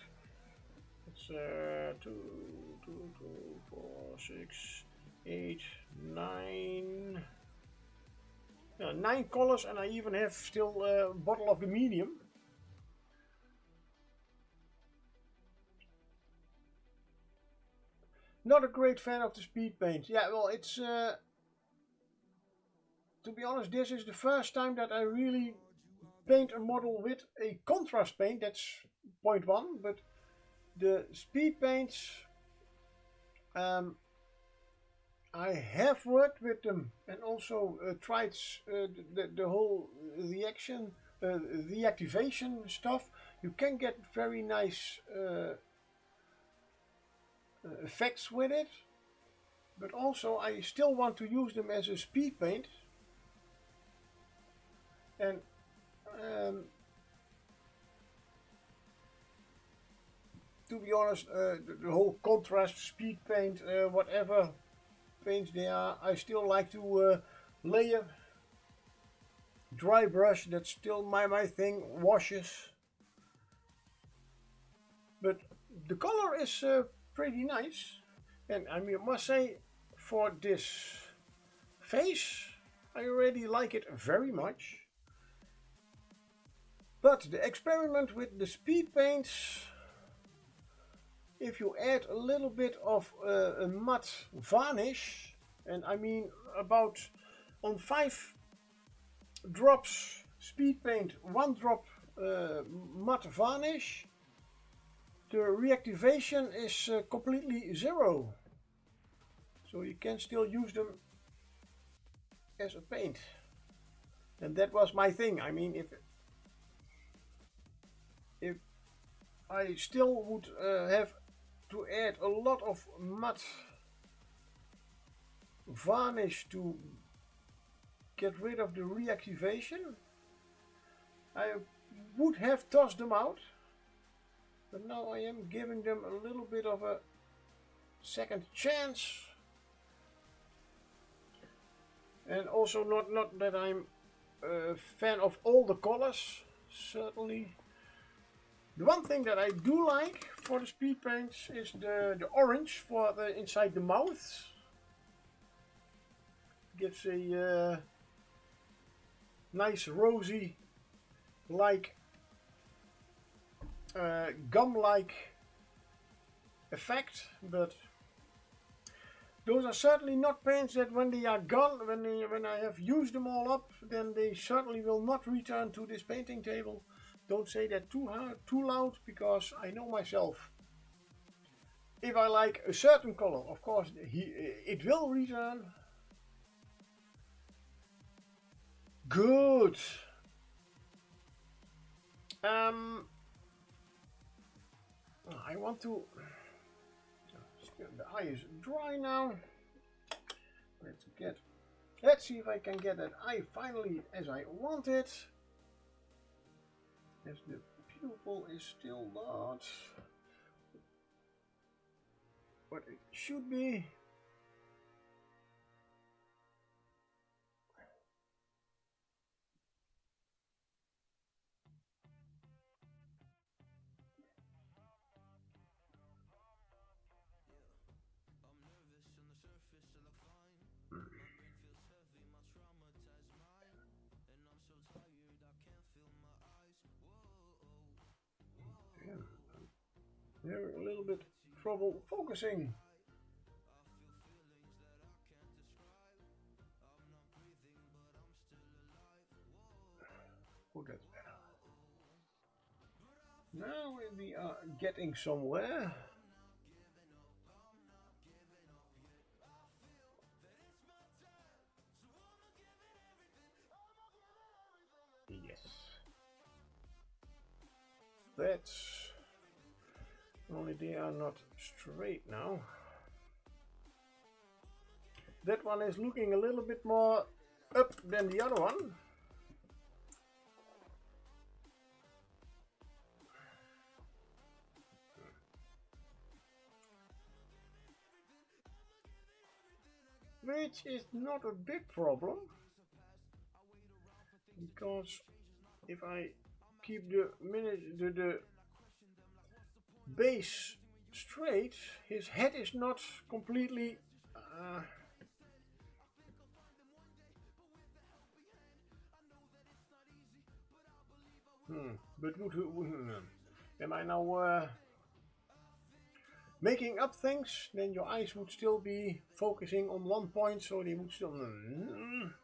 It's 2, 4, 6, 8, 9. 9 colors, and I even have still a bottle of the medium. Not a great fan of the speed paint. Yeah, well, it's to be honest, this is the first time that I really paint a model with a contrast paint. That's 0.1, but the speed paints, I have worked with them and also tried the whole reactivation stuff. You can get very nice effects with it, but also I still want to use them as a speed paint. And to be honest, the whole contrast, speed paint, whatever paints they are, I still like to layer, dry brush. That's still my thing. Washes, but the color is pretty nice, and I must say, for this face, I already like it very much. But the experiment with the speed paints, if you add a little bit of a matte varnish, and I mean about on 5 drops speed paint, 1 drop matte varnish, the reactivation is completely 0. So you can still use them as a paint. And that was my thing. I mean, if I still would have to add a lot of matte varnish to get rid of the reactivation, I would have tossed them out, but now I am giving them a little bit of a second chance. And also not that I'm a fan of all the colors, certainly. The one thing that I do like for the speed paints is the orange for the inside the mouth. Gives a nice rosy, like gum-like effect, but those are certainly not paints that when they are gone, when I have used them all up, then they certainly will not return to this painting table. Don't say that too hard, too loud, because I know myself. If I like a certain color, of course, it will return. Good. I want to. The eye is dry now. Let's see if I can get that eye finally as I want it. As the pupil is still not what it should be. They're a little bit trouble focusing. Oh, that's better. Now we are getting somewhere. Yes. That's only they are not straight now. That one is looking a little bit more up than the other one. Which is not a big problem, because if I keep the base straight, his head is not completely but am I now making up things? Then your eyes would still be focusing on one point, so they would still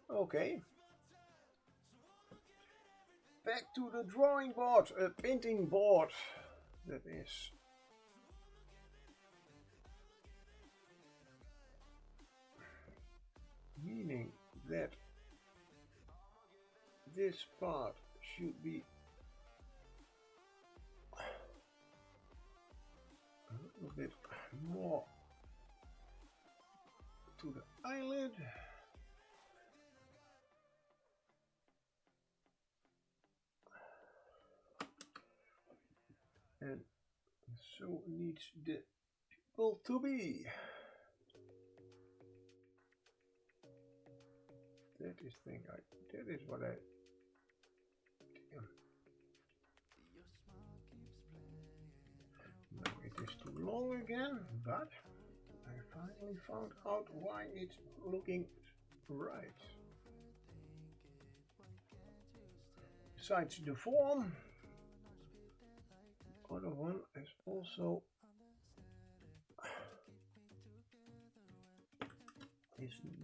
okay. Back to the drawing board, a painting board. That is meaning that this part should be a little bit more to the eyelid. And so needs the pupil to be. That is what I. Damn. Now it is too long again, but I finally found out why it's looking right. Besides the form, the other one is also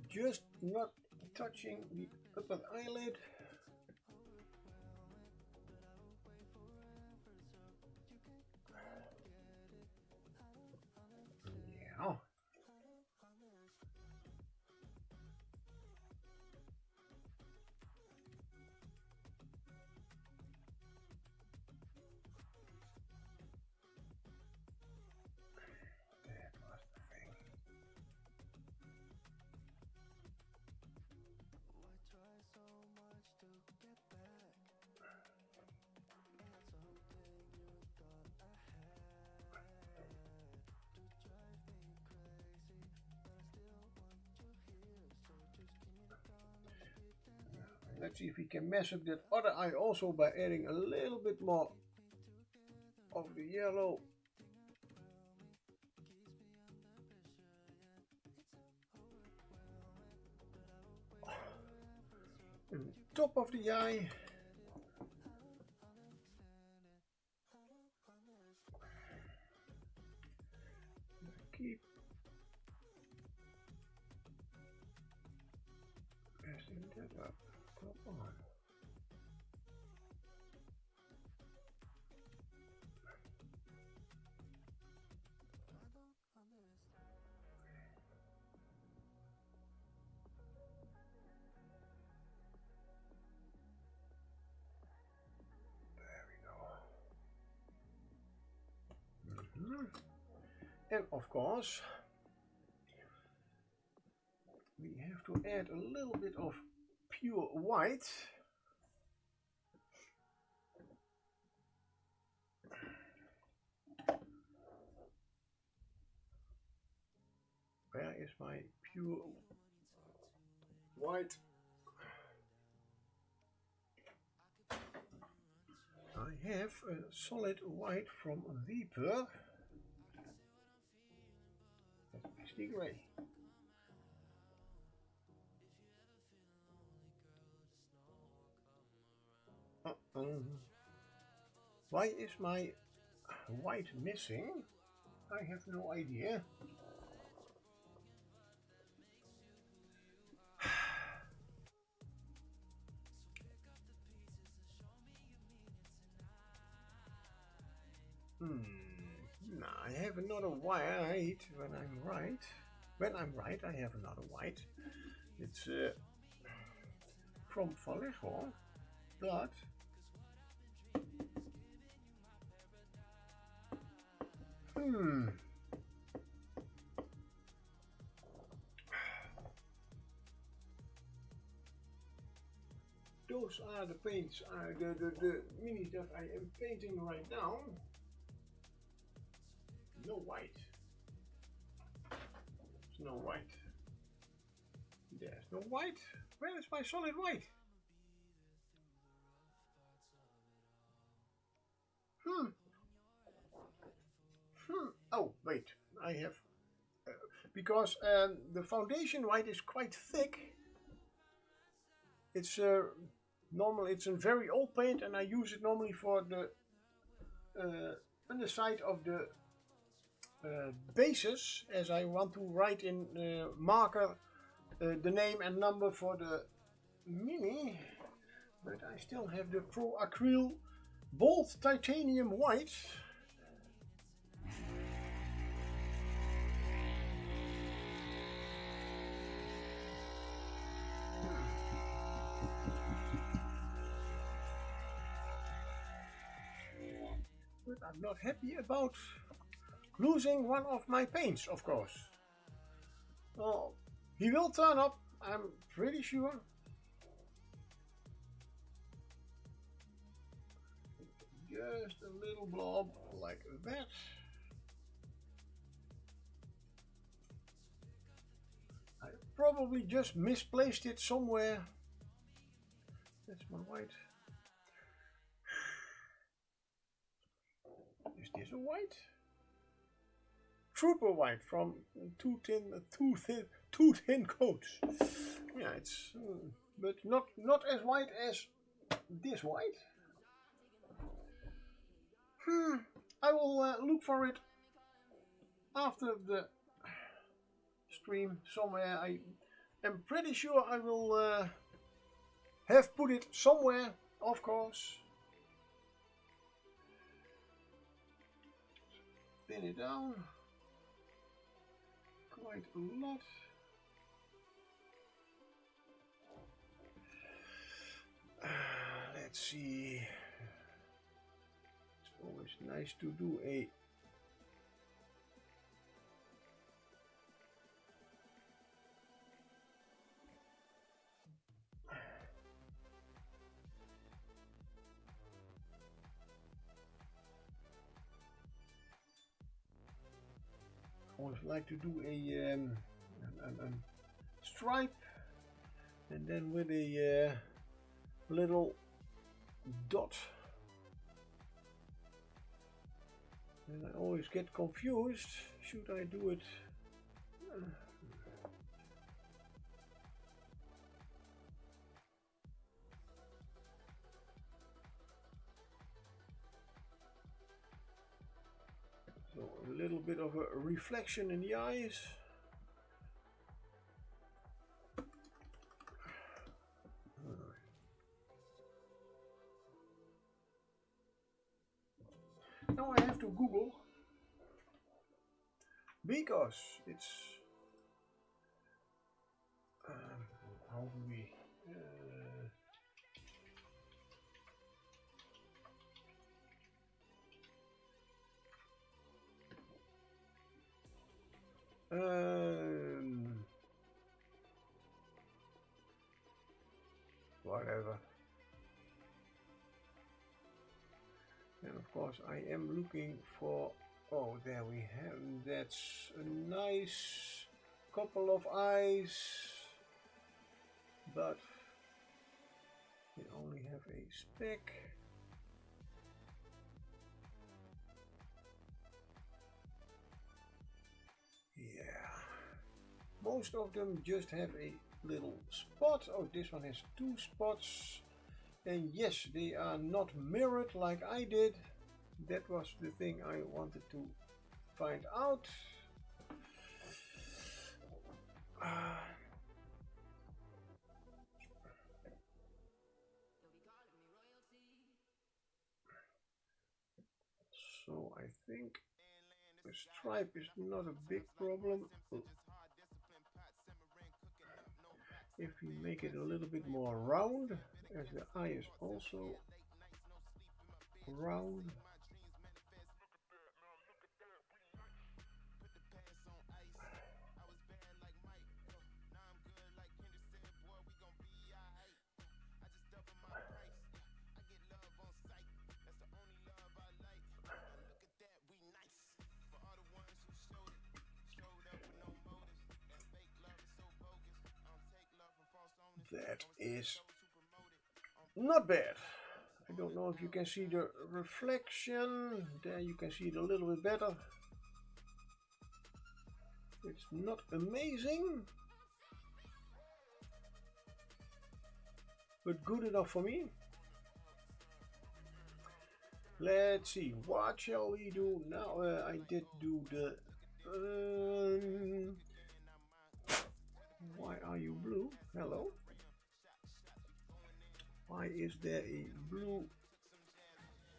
just not touching the upper eyelid. Yeah. Let's see if we can mess up that other eye also by adding a little bit more of the yellow. And the top of the eye. Keep messing that up. Come on. And of course, we have to add a little bit of pure white. Where is my pure white? I have a solid white from Viper. That's the gray. Why is my white missing? I have no idea. No, I have another white when I'm right. When I'm right, I have another white. It's from Vallejo, but those are the paints, the minis that I am painting right now. No white. There's no white. There's no white. Where is my solid white? Oh, wait. I have... because the foundation white is quite thick. It's normal. It's a very old paint, and I use it normally for the underside of the bases, as I want to write in marker the name and number for the mini. But I still have the Pro Acryl Bold Titanium White. But I'm not happy about losing one of my paints, of course. Oh, he will turn up, I'm pretty sure. Just a little blob like that. I probably just misplaced it somewhere. That's my white. Is this a white? Trooper white from two thin coats. Yeah, it's but not as white as this white. I will look for it after the stream somewhere. I am pretty sure I will have put it somewhere, of course. Pin it down quite a lot. Let's see. It's always nice to do a always like to do a stripe, and then with a little dot. And I always get confused. Should I do it? So a little bit of a reflection in the eyes. Now I have to Google because it's how do we whatever. And of course I am looking for, oh, there we have, that's a nice couple of eyes, but we only have a speck. Yeah, most of them just have a little spot. Oh, this one has 2 spots. And yes, they are not mirrored like I did. That was the thing I wanted to find out. So I think the stripe is not a big problem. If we make it a little bit more round, as the eye is also round. That is not bad. I don't know if you can see the reflection. There you can see it a little bit better. It's not amazing, but good enough for me. Let's see, what shall we do now? I did do the... why are you blue? Hello? Why is there a blue?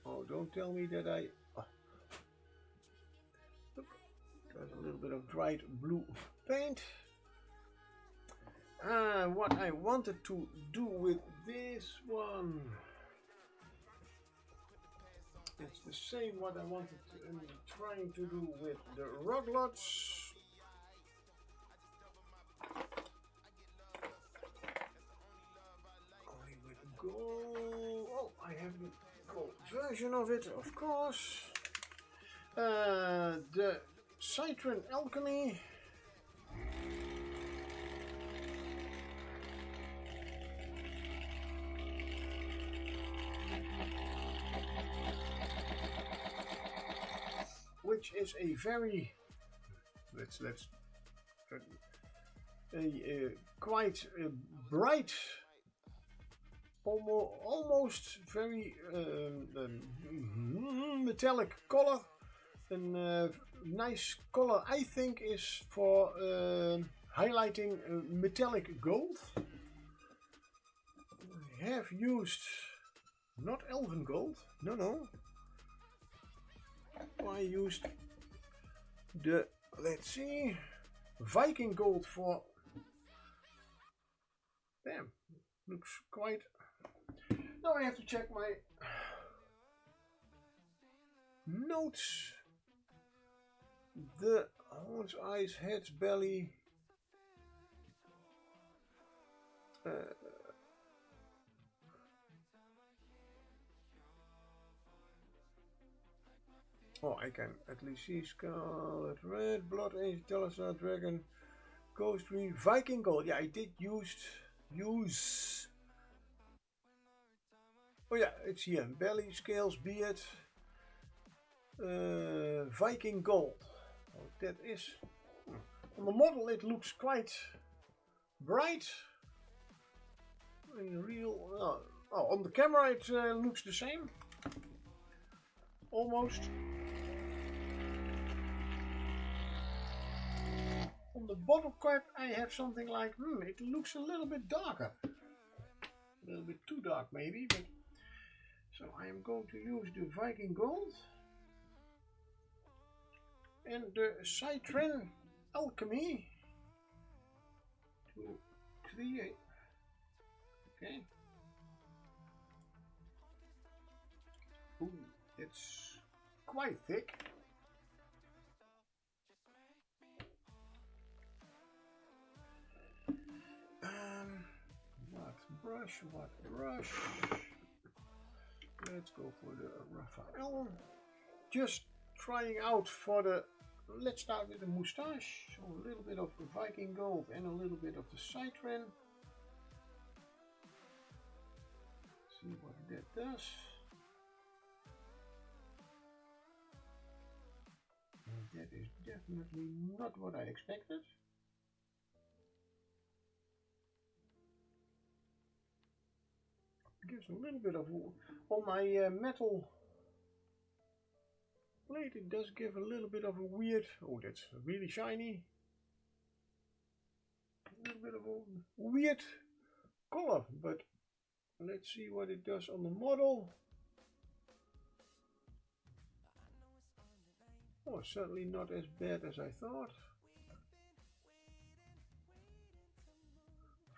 Oh, don't tell me that I... There's a little bit of dried blue paint. What I wanted to do with this one, it's the same what I wanted to, trying to do with the ruglots. Going with gold. Oh, I have the gold version of it, of course. The Citron Alchemy. Which is a very, quite bright, almost very metallic color. A nice color, I think, is for highlighting metallic gold. I have used not elven gold, no. I used the, let's see, Viking gold for, damn, looks quite, now I have to check my notes. The horns, eyes, heads, belly, oh, I can at least see Scarlet Red, Blood Angel, Talisman, Dragon, Ghost Green, Viking Gold. Yeah, I did use Oh yeah, it's here. Belly, scales, beard, Viking gold. Oh, that is... On the model it looks quite bright. In real... on the camera it looks the same. Almost. On the bottle cap I have something like, it looks a little bit darker. A little bit too dark maybe, but... So I am going to use the Viking gold. And the splattering alchemy to create. Okay. Ooh, it's quite thick. What brush? Let's go for the Raphael. Just trying out for the... Let's start with the moustache. So a little bit of the Viking gold and a little bit of the splattering. See what that does. And that is definitely not what I expected. Gives a little bit of... On my metal plate it does give a little bit of a weird... Oh, that's really shiny. A little bit of a weird color, but let's see what it does on the model. Oh, certainly not as bad as I thought.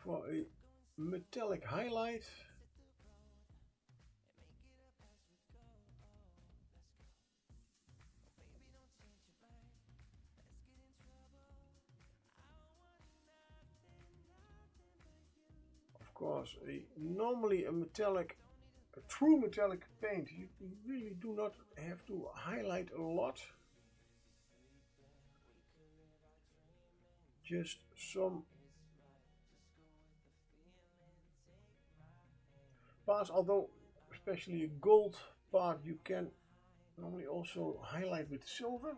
For a metallic highlight. Of course, normally a true metallic paint, you really do not have to highlight a lot. Just some parts, although especially a gold part you can normally also highlight with silver.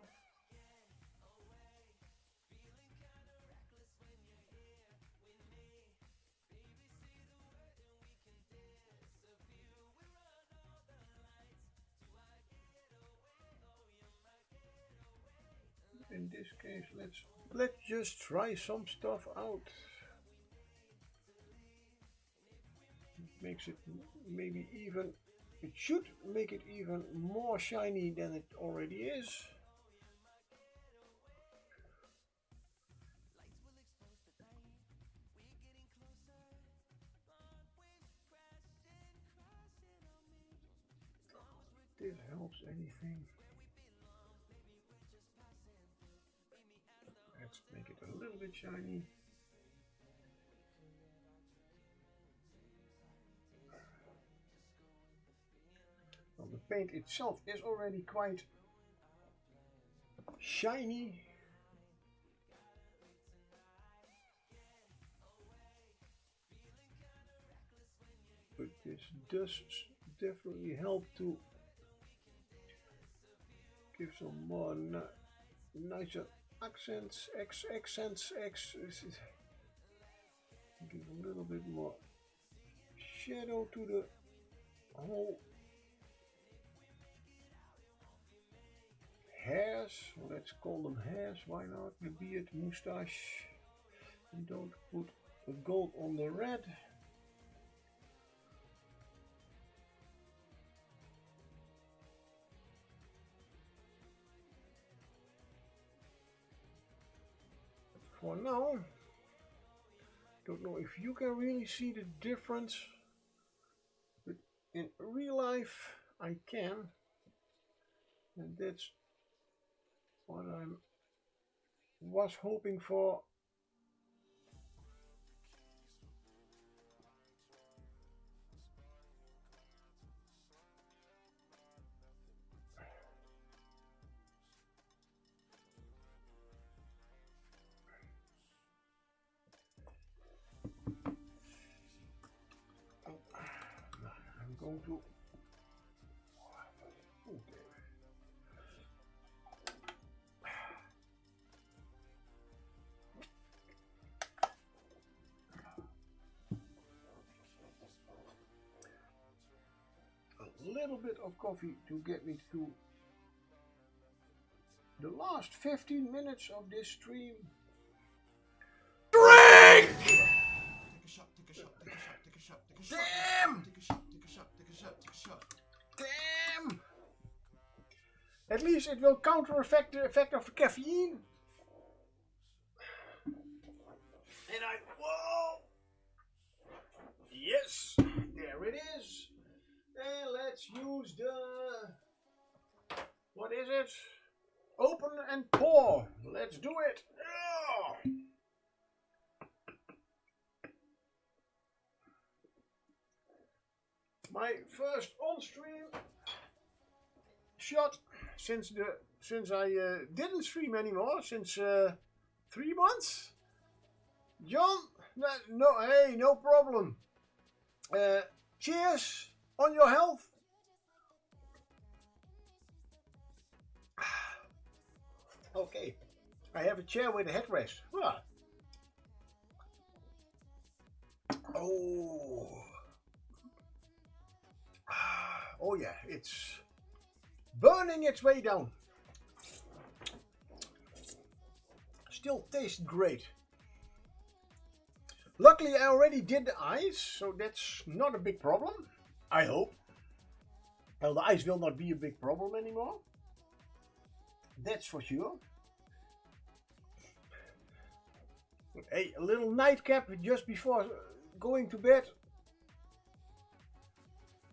In this case, let's just try some stuff out. It makes it maybe even... It should make it even more shiny than it already is. If this helps anything. Let's make it a little bit shiny. Well, the paint itself is already quite shiny. But this does definitely help to give some more nicer accents, give a little bit more shadow to the whole hairs. Let's call them hairs, why not? The beard, moustache. And don't put the gold on the red. For now, don't know if you can really see the difference, but in real life I can, and that's what I was hoping for. going to. Okay. A little bit of coffee to get me through the last 15 minutes of this stream. Drink! Take a shot, take a shot, take a shot, take a shot, take a shot. Damn! Take a shot, take a shot, take a shot, take a shot. Damn! At least it will counter-effect the effect of the caffeine. And whoa! Yes, there it is. And let's use the, what is it? Open and pour. Let's do it. Ugh. My first on-stream shot since I didn't stream anymore since 3 months. John, no, hey, no problem. Cheers on your health. Okay, I have a chair with a headrest. Ah. Oh. Oh yeah, it's burning its way down. Still tastes great. Luckily I already did the ice, so that's not a big problem. I hope. Well, the ice will not be a big problem anymore. That's for sure. Hey, a little nightcap just before going to bed.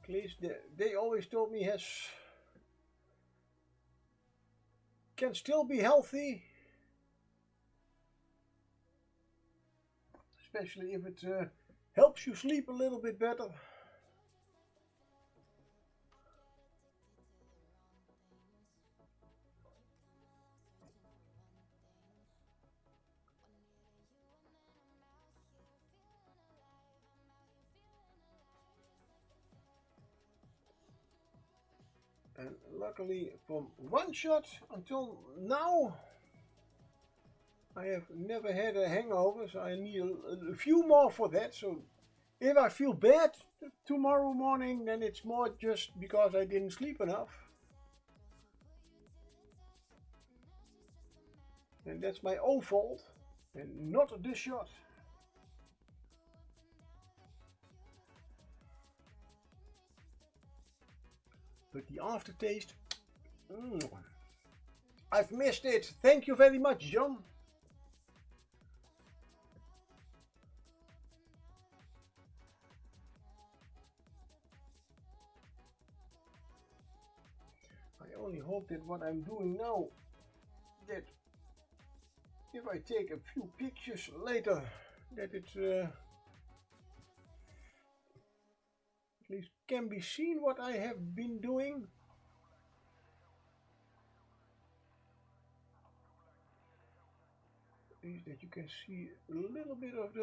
At least they always told me can still be healthy, especially if it helps you sleep a little bit better. And luckily from one shot until now I have never had a hangover, so I need a few more for that. So if I feel bad tomorrow morning, then it's more just because I didn't sleep enough. And that's my own fault and not this shot. But the aftertaste, I've missed it. Thank you very much, John. I only hope that what I'm doing now, that if I take a few pictures later, that it at least can be seen what I have been doing. At least that you can see a little bit of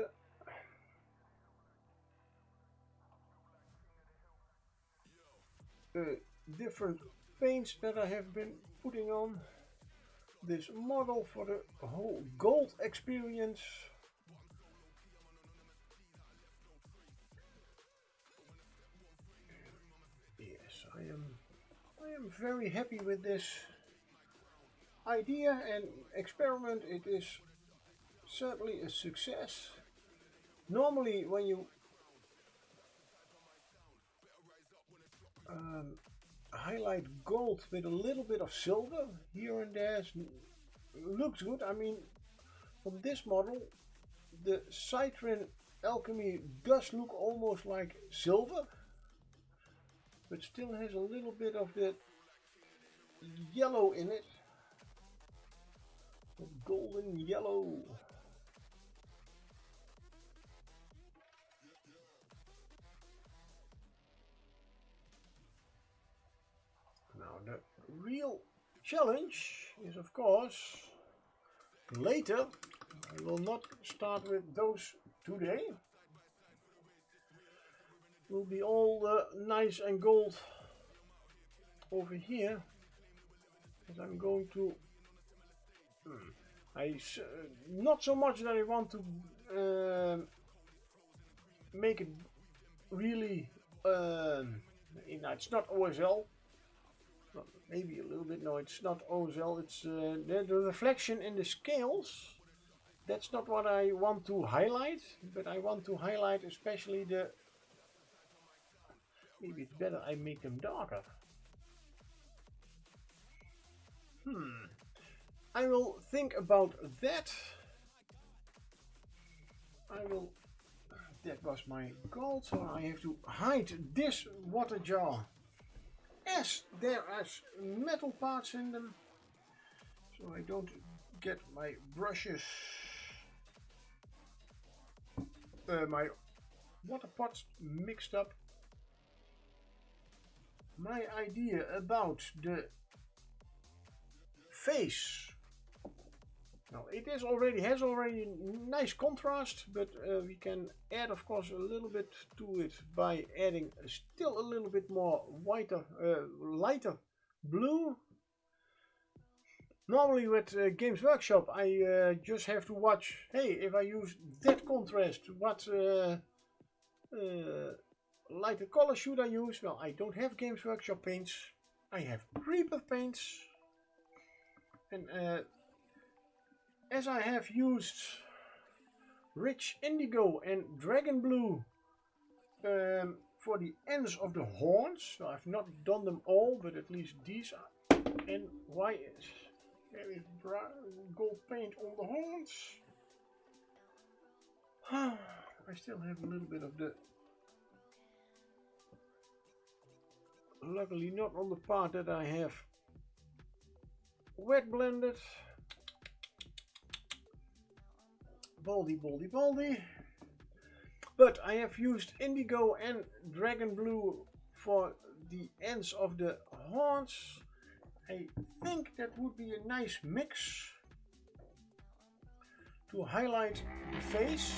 the different paints that I have been putting on this model for the whole gold experience. I am very happy with this idea and experiment. It is certainly a success. Normally when you highlight gold with a little bit of silver here and there, looks good. I mean, from this model the Citrin Alchemy does look almost like silver, but still has a little bit of that yellow in it, the golden yellow. Now the real challenge is, of course, later. I will not start with those today. will be all nice and gold over here. As I'm going to not so much that I want to make it really it's not OSL. Well, maybe a little bit. No, it's not OSL. It's the reflection in the scales. That's not what I want to highlight, but I want to highlight especially the. Maybe it's better I make them darker. I will think about that. That was my gold, so I have to hide this water jar as there are metal parts in them, so I don't get my brushes, my water pots mixed up. My idea about the face. Now it has already nice contrast, but we can add, of course, a little bit to it by adding still a little bit more lighter blue. Normally with Games Workshop, I just have to watch. Hey, if I use that contrast, what lighter color should I use? Well, I don't have Games Workshop paints. I have Reaper paints, and as I have used rich indigo and dragon blue for the ends of the horns. So I've not done them all, but at least these are. And why is there is gold paint on the horns? I still have a little bit of the. Luckily not on the part that I have wet blended. Baldie. But I have used indigo and dragon blue for the ends of the horns. I think that would be a nice mix to highlight the face.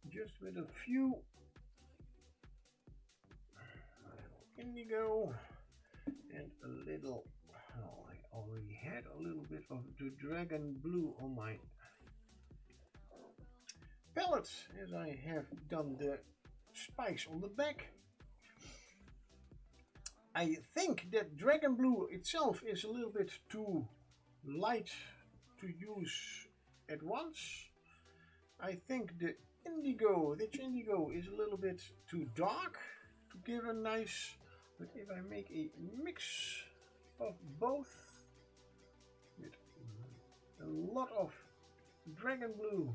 Just with a few indigo and a little, oh, I already had a little bit of the dragon blue on my palette, as I have done the spikes on the back. I think that dragon blue itself is a little bit too light to use at once. I think the rich indigo is a little bit too dark to give a nice. But if I make a mix of both with a lot of dragon blue,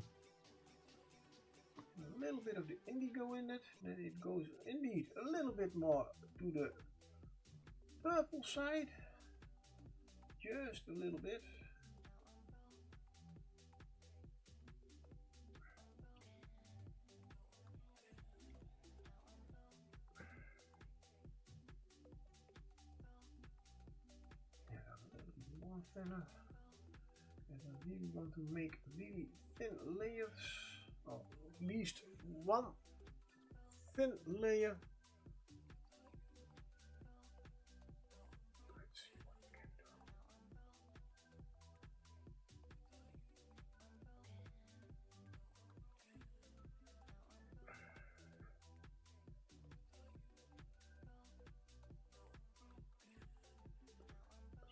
a little bit of the indigo in it, then it goes indeed a little bit more to the purple side, just a little bit. Thinner, and I really want to make really thin layers, or at least one thin layer. Let's see what we can do.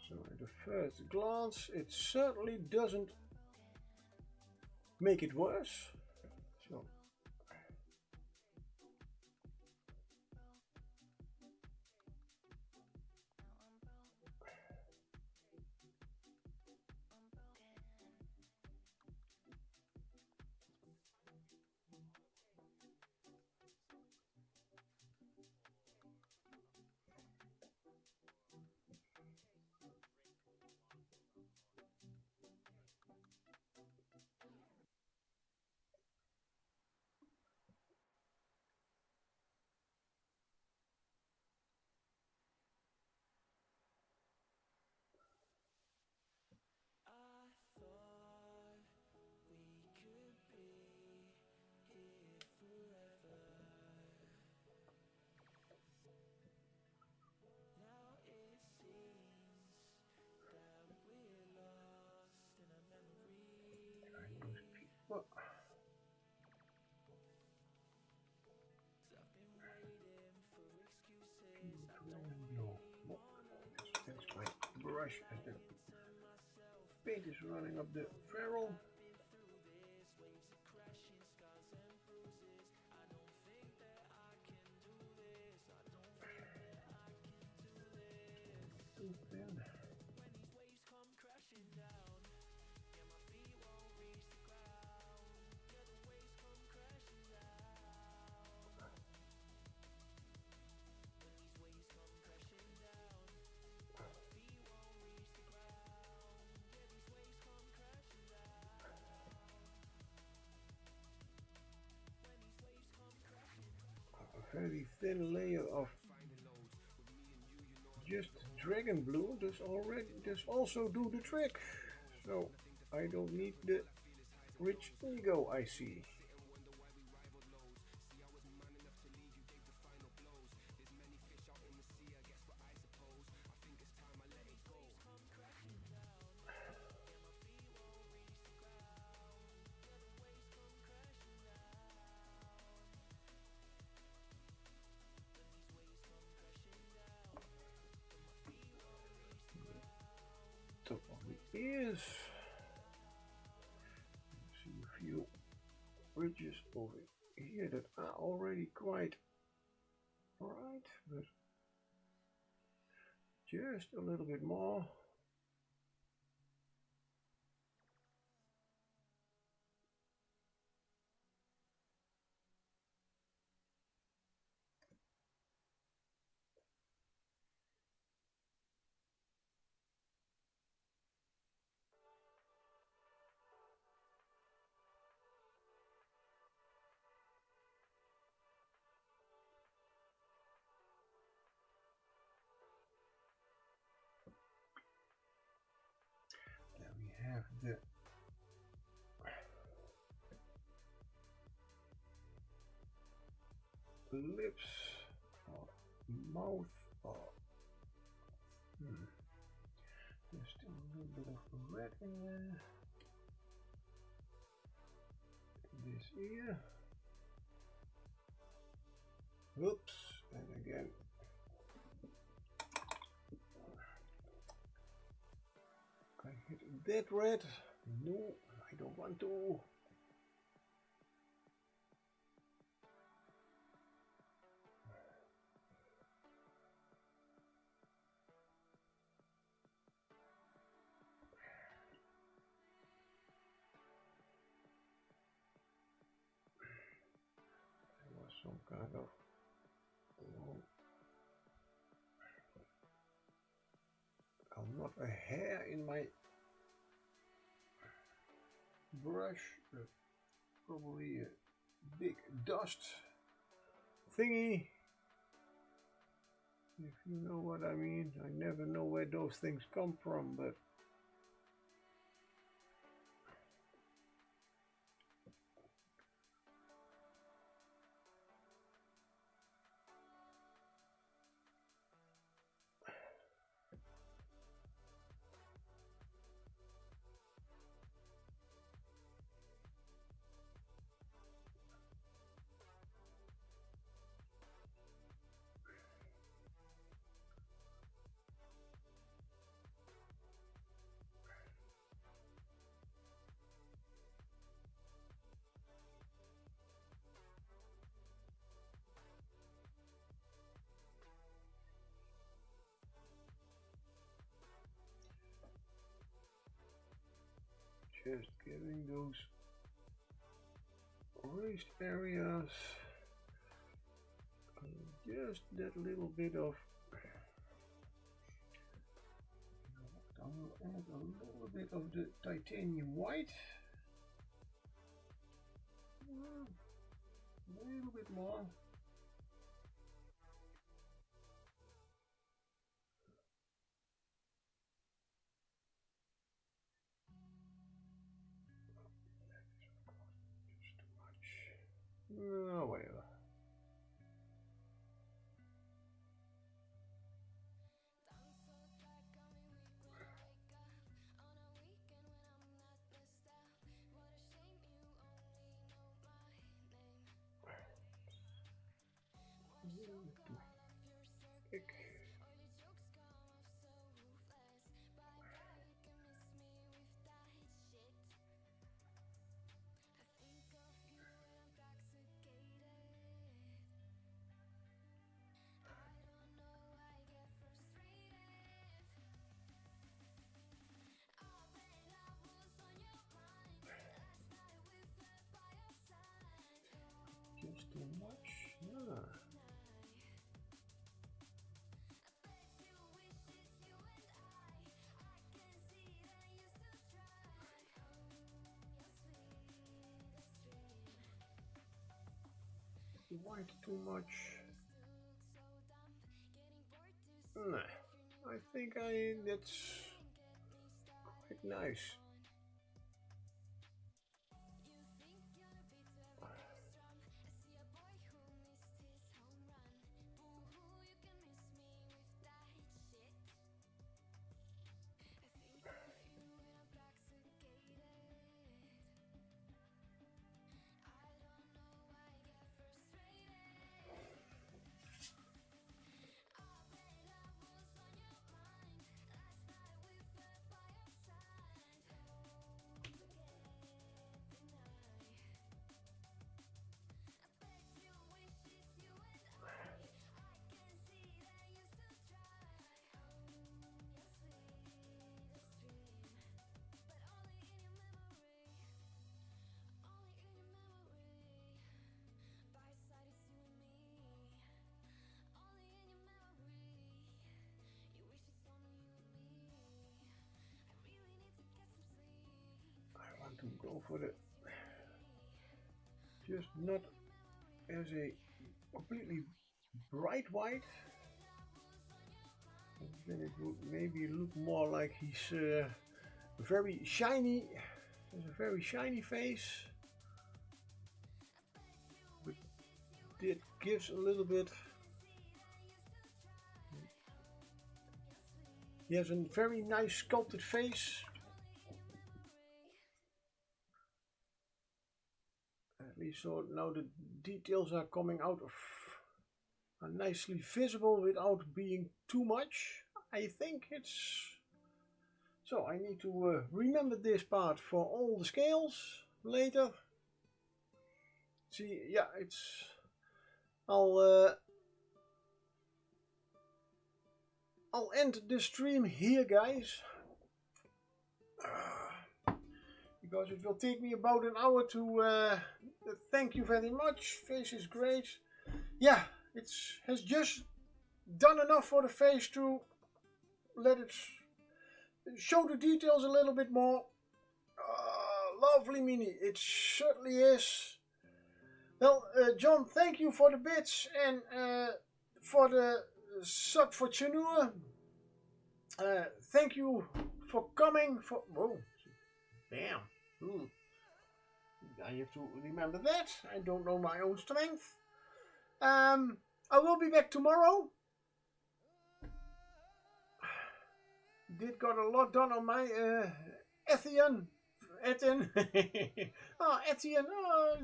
So at the first glance, it certainly doesn't make it worse. So brush as the paint is running up the ferrule. Too thin. A very thin layer of just dragon blue does also do the trick. So I don't need the rich ego, I see. Top of the ears. See a few ridges over here that are already quite bright, but just a little bit more. Then we have the lips or mouth or there's still a little bit of red in there. This ear. Oops, and again. I hit that red. No, I don't want to. There was some kind of not a hair in my brush, but probably a big dust thingy. If you know what I mean. I never know where those things come from, but just giving those raised areas just that little bit of, I will add a little bit of the titanium white, a little bit more. No, whatever. Too thick. white too much? Nah, I think that's quite nice. To go for the just not as a completely bright white, then it would maybe look more like he's very shiny, has a very shiny face, but it gives a little bit. He has a very nice sculpted face. At least so now the details are coming out of, are nicely visible without being too much. I think it's, so I need to remember this part for all the scales later. See, yeah, it's, I'll end the stream here, guys. Because it will take me about an hour to thank you very much. Face is great. Yeah, it has just done enough for the face to let it show the details a little bit more. Lovely mini, it certainly is. Well, John, thank you for the bits and for the sub for Chanur. Thank you for coming. Whoa, damn. I have to remember that. I don't know my own strength. I will be back tomorrow. Did got a lot done on my Etienne. Oh, Etienne. Oh,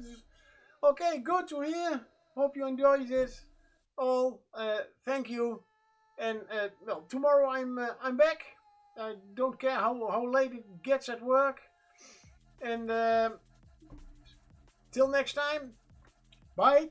okay, good to hear. Hope you enjoyed it all. Thank you. And well, tomorrow I'm back. I don't care how late it gets at work. And till next time, bye.